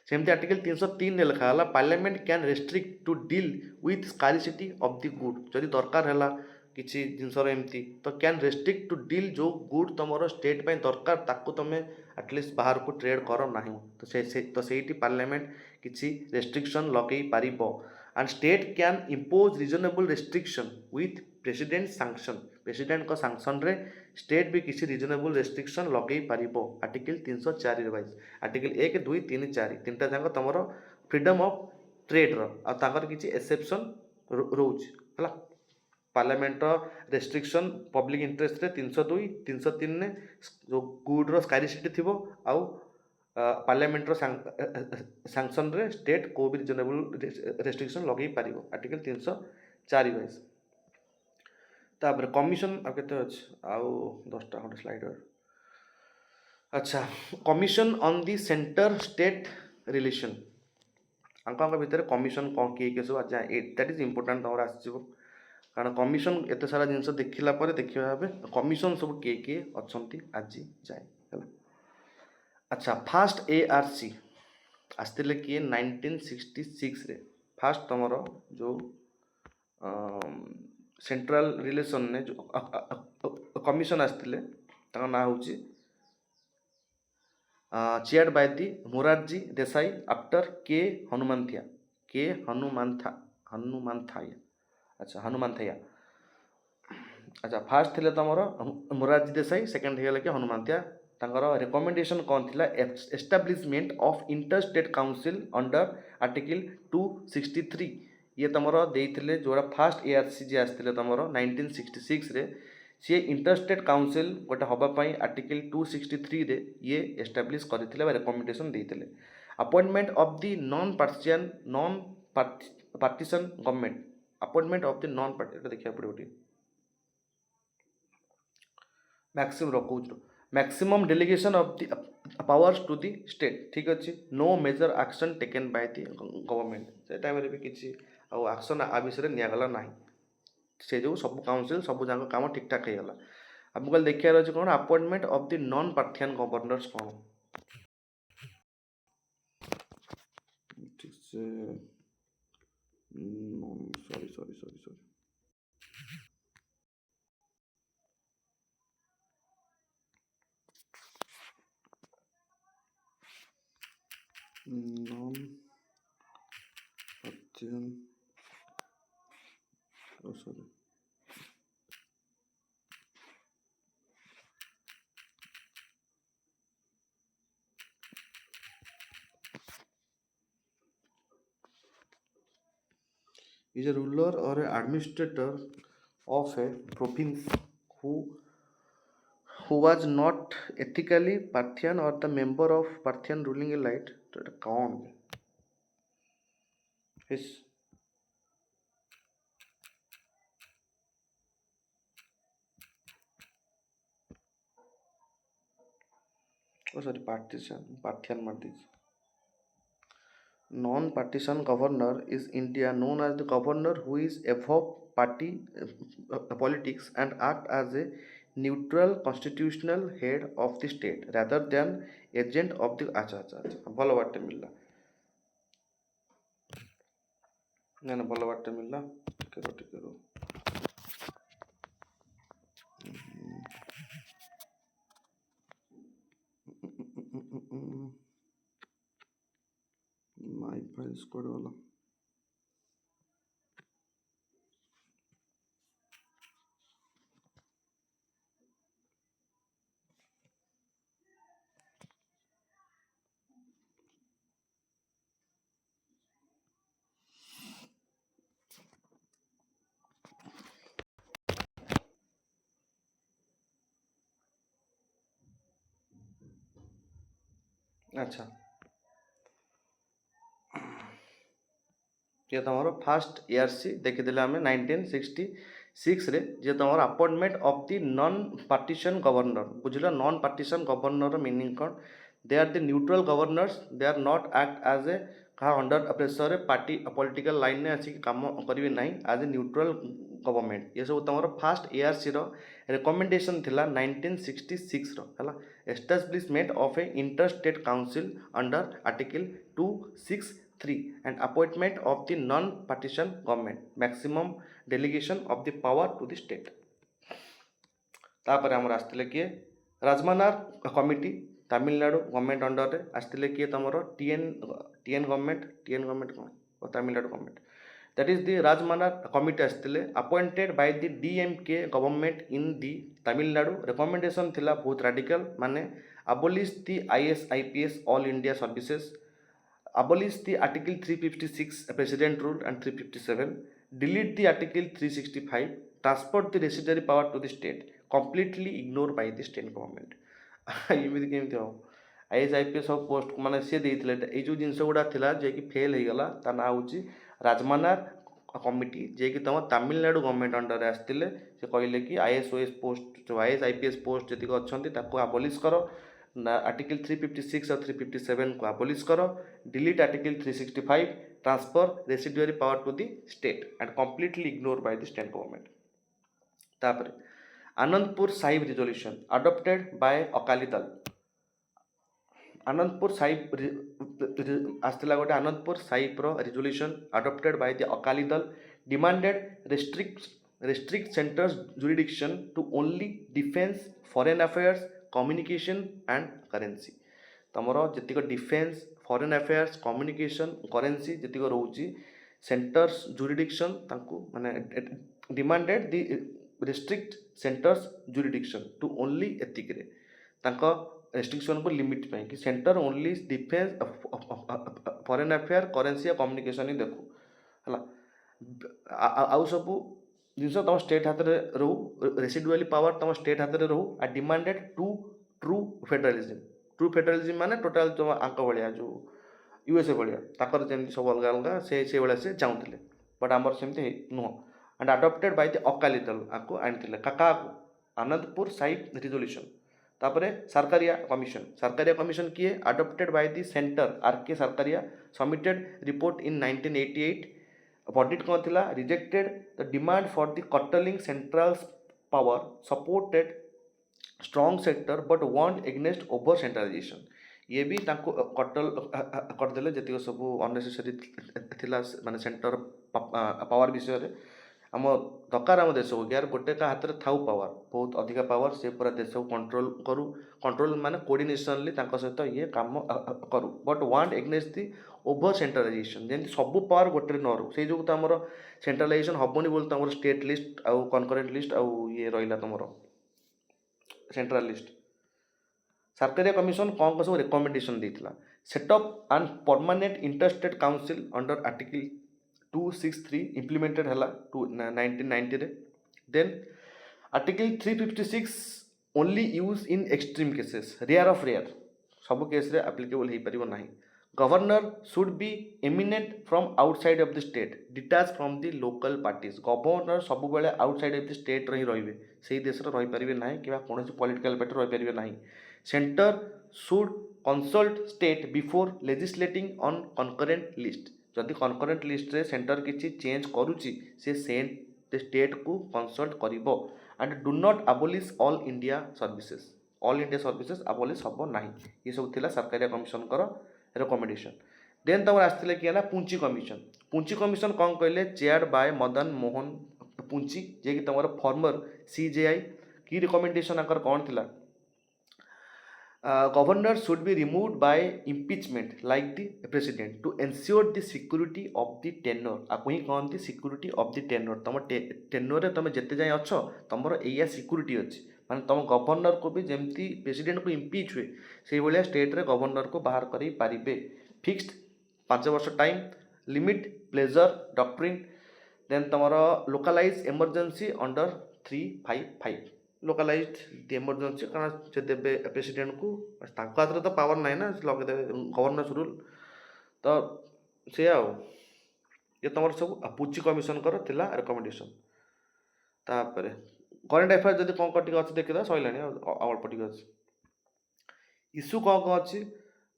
सेमती आर्टिकल 303 रे लिखा है parliament can restrict to deal with scarcity of the good जदि दरकार है किसी जिनसर एमती तो कैन रेस्ट्रिक्ट टू डील जो गुड तुम स्टेट पे दरकार ताकू तुम एटलिस्ट बाहर को ट्रेड कर ना तो से पार्लियामेंट किसी रेस्ट्रिक्शन लगे पार and state can impose reasonable restriction with president sanction president को सैंक्शन रे स्टेट भी किसी रिजनेबल रेस्ट्रिक्शन लगे पार आर्टिकल 304 वाइज आर्टिकल 1 2 3 4 तीनटा जाक तुम फ्रीडम ऑफ ट्रेड रो किसी एक्सेप्शन रोज है पार्लियामेंट रेस्ट्रिक्शन पब्लिक इंटरेस्ट रे 302 303 ने जो गुड रो स्कारिसिटी थिबो आउ पार्लियामेंट रो सैंक्शन रे स्टेट को भी रिजनेबल रेस्ट्रिक्शन लगे पार आर्टिकल 304 वाइज तापर कमिशन आ केते अछि आउ 10टा खंड स्लाइड अच्छा commission on the centre state relation अंक भितर कमिशन कौन किए सब आज दैट इज इम्पोर्टाट तुम आसो कारण कमिशन एत सारा जिनस देखला देखा भाव कमिशन सब किए अच्छा आज जाए है अच्छा फास्ट ARC आसते किए 1966 रे फास्ट तुम जो सेंट्रल रिलेशन ने जो कमिशन आसते ना हूँ chaired by the Morarji Desai after के हनुमंथाया अच्छा हनुमंथैया अच्छा फास्ट थे तुम मोरारजी देसाई सेकेंड हो कि हनुमंतिया रिकमेंडेशन कौन थी establishment of inter state council under article 263 ये तुम देते जोड़ा फास्ट ARC जी आसते तुम 1966 रे सी इंटरस्टेट काउंसिल गोटे हाँपाई आर्टिकल 263 रे ये एस्टाब्लीश करते रिकमेंडेशन देते appointment of the non partition government appointment of the non party देखा पड़े गोटे maximum delegation of the powers to the state ठीक अच्छे no major action taken by the government से टाइम भी किसी एक्शन आ विषय निगला ना से जो सब काउंसिल सब जाक काम ठीक ठाक होगा आमको कल देखिए अच्छे कौन appointment of the non Parthian governors कौन ठीक से sorry non Parthian sorry is a ruler or an administrator of a province who was not ethically Parthian or the member of Parthian ruling elite तो এটা कौन is oh sorry Parthian मार दीजिए non-partisan governor is India known as the governor who is above party politics and act as a neutral constitutional head of the state rather than agent of the अच्छा भल बाटे मिलला ना भल बाटे मिलला टिके माय फाइल स्क्वाड वाला अच्छा ये तुम फास्ट ARC देखीदे आम 1966 रे जे तुम appointment of the non partisan governor बुझल नॉन पार्टीशन गवर्नर मीनिंग कौन they are the neutral governors they are not act as a कहा under pressure party political line में आसिक काम करेंगे ना एज ए न्यूट्रल गवर्नमेंट ये सब तुम फास्ट ARC रिकमेंडेशन थिला 1966 रो हला establishment of a inter state council under article 263 and appointment of the non partition government maximum delegation of the power to the state तापर हमर आस्तिले किए Rajamannar committee Tamil Nadu government under रे आस्तिले किए तमरो टीएन गवर्नमेंट और Tamil Nadu government that is the Rajamannar committee आस्तिले appointed by the DMK government in the Tamil Nadu recommendation थिला बहुत रैडिकल माने abolish the IAS IPS all India services abolish the article 356 president rule and 357 delete the article 365 transport the residuary power to the state completely ignored by the state government ଏମିତି କେମିତି ହେବ ଆଇଏଏସ୍ ଆଇପିଏସ୍ ସବୁ ପୋଷ୍ଟ ମାନେ ସିଏ ଦେଇଥିଲେ ଏଇ ଯେଉଁ ଜିନିଷ ଗୁଡ଼ା ଥିଲା ଯିଏକି ଫେଲ୍ ହେଇଗଲା ତା ନାଁ ହେଉଛି ରାଜମାନାର କମିଟି ଯିଏକି ତୁମ ତାମିଲନାଡୁ ଗଭର୍ଣ୍ଣମେଣ୍ଟ ଅଣ୍ଡରରେ ଆସିଥିଲେ ସେ କହିଲେ କି ଆଇଏଏସ୍ ପୋଷ୍ଟ ଯେଉଁ ଆଇଏଏସ୍ ଆଇପିଏସ୍ ପୋଷ୍ଟ ଯେତିକି ଅଛନ୍ତି ତାକୁ ଆବଲିଶ କର आर्टिकल 356 और 357 को abolish करो delete article 365 transfer residuary power to the state and completely ignored by the state government तापर Anandpur Sahib resolution adopted by Akali Dal Anandpur Sahib आस्तिला गोटे आनंदपुर साहिब रो resolution adopted by the Akali Dal demanded restrict centers jurisdiction to only defense foreign affairs communication and currency तमर जीक defence foreign affairs communication currency जीक रोचे सेंटर्स जुरिडिक्शन माने demanded the restrict centre's jurisdiction to only एतिक रेस्ट्रिक्शन को लिमिट पे कि centre only defence foreign affair currency communication ही देखू है आउ सब जिनस तुम स्टेट हाथ में रहू रेसिडुअली पावर तुम स्टेट हाथ में रहू आ डिमांडेड टू ट्रू फेडरालिज्म माने टोटाल तुम आंक भाया जो यूएसए भाया ताकर जमी सब अलग अलग से से चाहूले बट आमर सेमती नुह and adopted by the Akali Dal आपको आनी काका आनंदपुर साहिब रिजोल्यूशन तापर सरकारिया कमिशन किए adopted by the centre R K Sarkaria submitted report in 1988 verdict कौन थिला rejected the demand for the curtailing central power supported strong sector but want against over centralisation ये भी कटल करदेले जतिक सब अननेसेसरी थिला माने सेंटर पावर विषय आम दरकार आम देश को यार गोटे का हाथ में थाउ पावर बहुत अधिका पावर से पूरा देश को कंट्रोल माने कोऑर्डिनेशनली सहित ये काम करू but want against the over centralisation जमी सब पावर गोटे न रू से जो आम सेंट्रलाइजेशन हेनी बोल तुम स्टेट लिस्ट आउ कनकरेंट लिस्ट आउ ये रहा तुम सेंट्रल लिस्ट सरकारिया कमिशन कौन कौन सब रिकमेंडेशन देता setup and permanent interstate council under article 263 implemented है 1990 रे then article 356 only use in extreme cases rare of rare सब केस रे एप्लीकेबल हो पारिबो नाही governor should be eminent from outside of the state detach from the local parties governor सब बेले आउटसाइड ऑफ द स्टेट रही रहिबे सेही देश रे रही पारिबे नाही किबा कोनोसी पॉलिटिकल पार्टी रही पारिबे नाही centre should consult state before legislating on concurrent list जदि कनकरेंट लिस्ट रे सेंटर किसी चेंज करुच्ची से स्टेट को कंसल्ट करिबो and do not abolish all India services abolish हम ना ये सब थिला सरकारिया कमिशन कर रिकमेंडेशन देन तुम आसते किए ना पुंची कमिशन कौन कहले चेयर बाय मदन मोहन पुंची जे कि तुम फॉर्मर सीजेआई की रिकमेंडेशन आकर कौन थिला governor should be removed by impeachment like the president to ensure the security of the tenure आपको ही कहते security of the tenure तुम tenure रे तुम जिते जाए अच्छो तुमर एया security अच्छी माने तुम गवर्नर को भी जमती प्रेसिडेंट को इम्पीच हुए से भाया स्टेट रे गवर्नर को बाहर कर पारिबे फिक्स्ड 5 वर्ष time limit pleasure doctrine then तुमर localize emergency under 355 localize emergency कारण से देवे प्रेसिडेंट को हाथ में तो पावर ना ना लगे गवर्नर्स रूल तो से ये तुम सब पुची कमिशन कर रिकमेंडेशन तापर करेन्ट अफेयर जब कौन कौन अच्छे देखा सैला अल्प टे अच्छे इश्यू कौन कौन अच्छी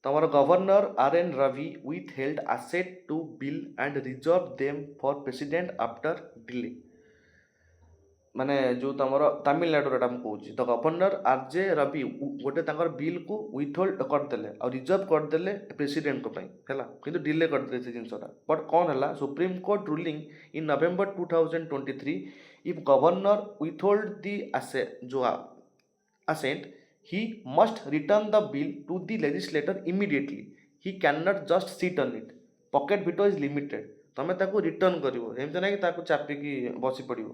तुम governor RN Ravi withheld assent to bill and reserve them for president after delay माने जो तमर तमिलनाडु कहूँ द गवर्नर आर जे रवि गोटे बिल को विथहोल्ड करदे और रिजर्व करदे प्रेसिडेंट है कि डिले करदे से जिनसा बट कौन है supreme court ruling in November 2023 if governor withhold the आसे जो assent, he must return the bill to the legislator immediately. He cannot just sit on it. Pocket veto is limited. ତମେ ତାକୁ ରିଟର୍ନ କରିବ ଏମିତି ନାହିଁ କି ତାକୁ ଚାପିକି ବସି ପଡ଼ିବ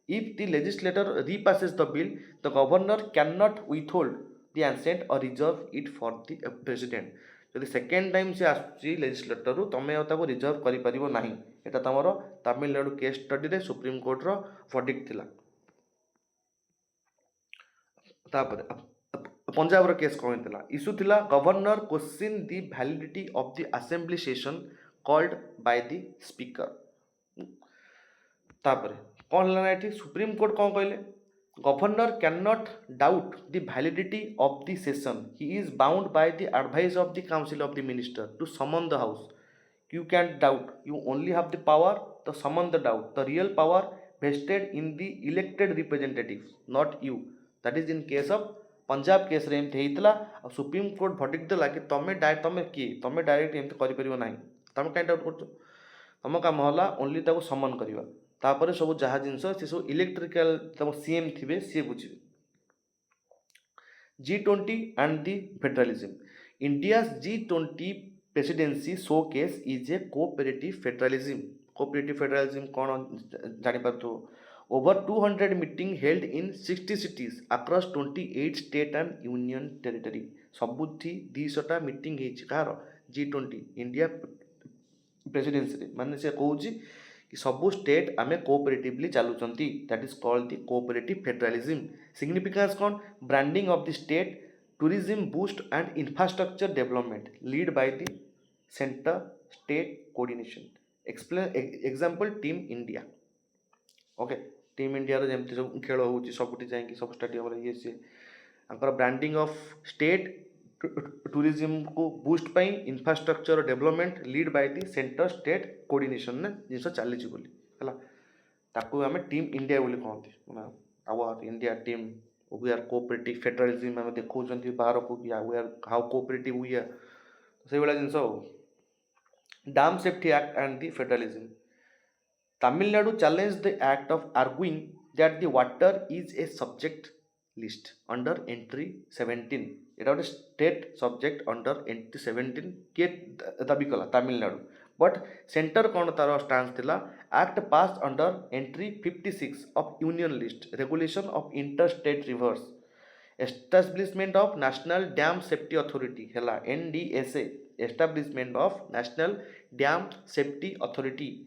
if the legislature repasses the bill the governor can not withhold the assent or reserve it for the president ଯଦି ସେକେଣ୍ଡ ଟାଇମ୍ ସେ ଆସୁଛି ଲେଜିସ୍ଲେଟରରୁ ତମେ ଆଉ ତାକୁ ରିଜର୍ଭ କରିପାରିବ ନାହିଁ ଏଇଟା ତମର ତାମିଲନାଡୁ କେସ୍ ଷ୍ଟଡିରେ ସୁପ୍ରିମକୋର୍ଟର ଭର୍ଡିକ୍ଟ ଥିଲା तापर पंजाब केस कौन होता इश्यू थिला governor question the validity of the assembly session called by the speaker तापर कौन है ये सुप्रीम कोर्ट कौन कहले governor can not doubt the validity of the session he is bound by the advice of the council of the minister to summon the house you can doubt you only have the power to summon the doubt the real power vested in the elected representatives not you that is in case of Punjab case रे एमती हेइतला आ सुप्रीम कोर्ट भर्डिक्ट देला कि तमे डायरेक्ट एमती करि परिबो नाही तमे काई डाउट करछो तम काम होला ओनली ताको समन करिवा तापर सब जहा जिंस से सब इलेक्ट्रिकल तम सीएम थिबे सी बुझिबे G20 and the federalism India's G20 presidency showcase is a cooperative federalism कौन जानी पारथो over 200 meeting held in 60 cities across 28 state and union territory सबुठी 200टा मीटिंग हेछि कार G20 इंडिया प्रेसिडेंसी रे माने से कहूची कि सबु स्टेट आमे कोऑपरेटिवली चालुचंती that is called the cooperative federalism significance कौन branding of the state tourism boost and infrastructure development lead by the centre state coordination explain example team India okay team India रो जेमति सब खेल होउची सबुठी जाई सब स्टेडियम रे ये से अंकर ब्रांडिंग ऑफ स्टेट टूरिज्म को boost pi infrastructure development lead by the centre state coordination ने जिस चली बोली है ताकू आम टीम इंडिया बोली कहते माने our India team we are cooperative federalism आम देखौछंती बाहर को we are how cooperative we are से वाला जिंस Dam Safety Act and the Federalism. Tamil Nadu challenged the act of arguing that the water is a subject list under entry 17. It was a state subject under entry 17 के दाबी कला Tamil Nadu. But center कौन तारो stance थिला act passed under entry 56 of union list regulation of interstate rivers establishment of National Dam Safety Authority hela NDSA establishment of National Dam Safety Authority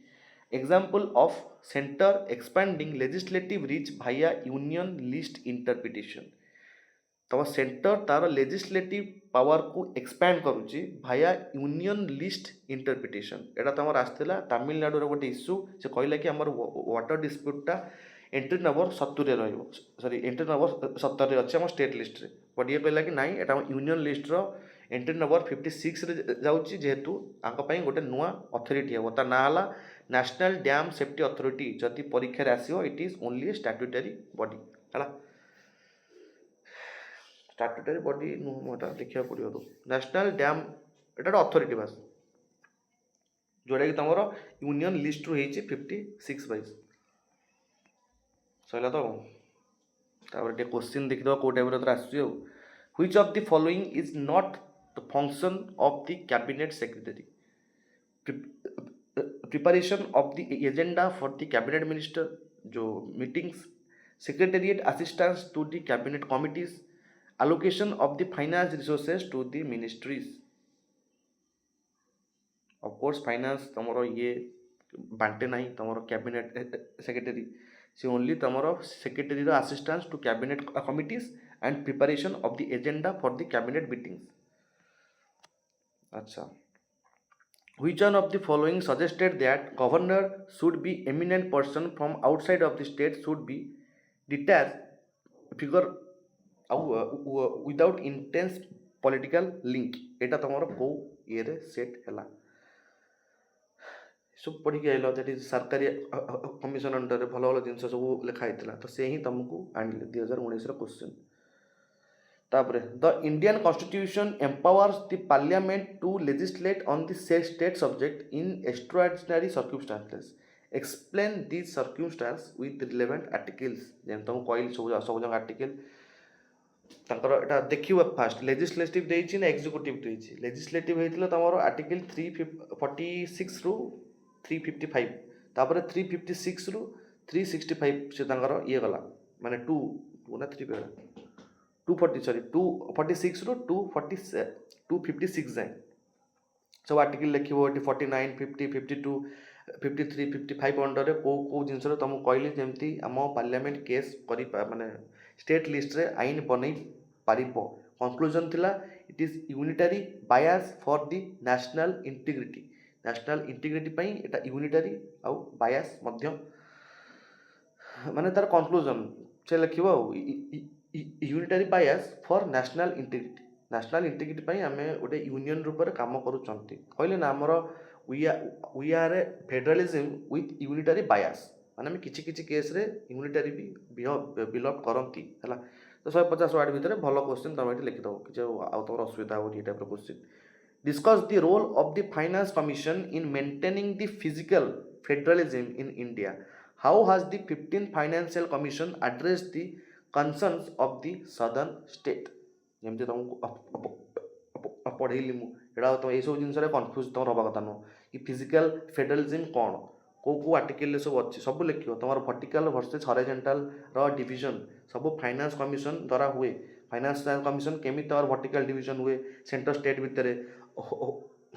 example of center expanding legislative reach via union list interpretation तो सेंटर तार लेजिस्लेटिव पावर को एक्सपैंड करुच्ची भाया यूनियन लिस्ट इंटरप्रिटेशन एटा तुम आसला तमिलनाडु गोटे इश्यू से कहला कि आम वाटर डिस्प्यूटा एंट्री नंबर 70 रही एंट्री नंबर 70 अच्छे आम स्टेट लिस्ट रे बट ये कहला कि नाई एटा यूनियन लिस्ट रो एंट्री नंबर 56 रे जाउची जेहेतु आंक पई गोटे नुआ अथॉरिटी हेबो ता ना हला नेशनल डैम सेफ्टी अथॉरिटी जति परीक्षा रे आसीओ it is only a statutory body हला स्टैट्यूटरी बॉडी नुहटा देखिया पड़ियो तो नेशनल डैम एटा अथॉरिटी बस जोड़ा कि तमरो यूनियन लिस्ट रो हेची 56 वाइज सैला तो तापर टे क्वेश्चन देखि दो को टाइप रो आसुयो which of the following is not the function of the cabinet secretary preparation of the agenda for the cabinet minister जो meetings secretariat assistance to the cabinet committees allocation of the finance resources to the ministries of course finance तमरो ये बांटे नहीं तमरो कैबिनेट सेक्रेटरी से ओनली तमरो सेक्रेटरी रो assistance to cabinet committees and preparation of the agenda for the cabinet meetings अच्छा which one of the following suggested that governor should be eminent person from outside of the state should be detached figure without intense political link एटा तमरो को ये रे सेट हैला सब पढ़ी आइल दैट इज सरकारी कमिशन अंडर भल भल जिन सब लिखाई तो से ही तुमको आनिले 2019 क्वेश्चन। तापर the Indian constitution empowers the parliament to legislate on the state subject in extraordinary circumstances explain this circumstance with relevant articles. जेन तुम कहली सब जगह आर्टिकल तांकर एटा देखियो फास्ट लेजिस्लेटिव देइछि ना एग्जीक्यूटिव देइछि। लेजिस्लेटिव हेतिला तमरो आर्टिकल 346 रु 355 तापर 356 रु 365 से तांकर ये गला माने 2 ना 3 पे 240 सॉरी 246 रु 256 जाए सब आर्टिकल लिखिबो 49 50 52 53 55 अंडर को जिनस तुमको कहली जमती आम पार्लियामेंट केस करी माने स्टेट लिस्ट रे आईन बनै पारिबो। कंक्लूजन थिला it is unitary bias for the national integrity पई एटा यूनिटरी आउ बायस मध्य माने तार कंक्लूजन से लिखिबो unitary bias for national integrity पई आमे ओटे यूनियन रूप रे काम करूचंती कहले ना हमर we are a federalism with unitary bias माने हम किछि किछि केस रे यूनिटरी भी बिलॉप करंती हला। तो 150 वर्ड भितर भल क्वेश्चन तुम ये लिखिद कि आउ तुम असुविधा हो type question. Discuss the role of the finance commission in maintaining the physical federalism in India. How has the 15th financial commission address the concerns of the southern state. जमती तुमको पढ़ेली मुझे तुम ये सब जिन कन्फ्यूज तुम हवा कथा नुह कि फिजिकल फेडरलिज्म कौन को आर्टिकल सब अच्छी सब लिख तुम वर्टिकल वर्सेस हॉरिजॉन्टल डिवीजन सब फाइनेंस कमिशन द्वारा हुए। फाइनेंस कमिशन केमी तमर वर्टिकल डिवीजन हुए सेंटर स्टेट भितर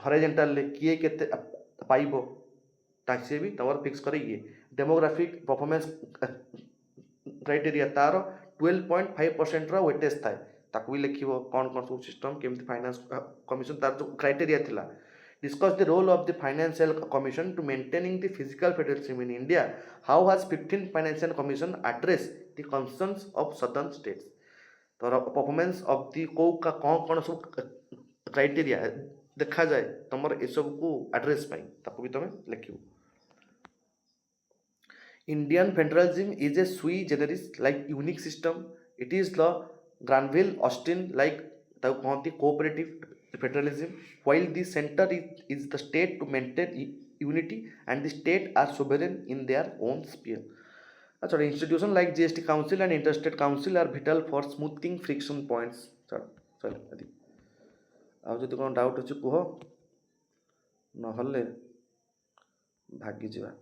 हॉरिजॉन्टल किए केते पाइबो ताकि भी तमर फिक्स करे। ये डेमोग्राफिक परफॉर्मेंस क्राइटेरिया तार 12.5% वेटेज थाए ताकू भी लिखिबो कौन कौन सब सिस्टम केमती फाइनेंस कमिशन तार जो क्राइटेरिया थिला। Discuss the role of the financial commission to maintaining the physical federalism in India. How has 15th financial commission address the concerns of southern states. तो परफॉर्मेंस ऑफ द को का कौन कौन सब क्राइटेरिया देखा जाए तुम ये सब को एड्रेस पाई ताकू भी तुम लिखिबो। Indian federalism is a sui generis like unique system. It is the Granville Austin like the cooperative federalism, while the center is the state to maintain unity and the state are sovereign in their own sphere. अच्छा institution like GST Council and Interstate Council are vital for smoothing friction points. चल आदि आउ जदि कोन डाउट अछि कुह नहले भागी जिवा।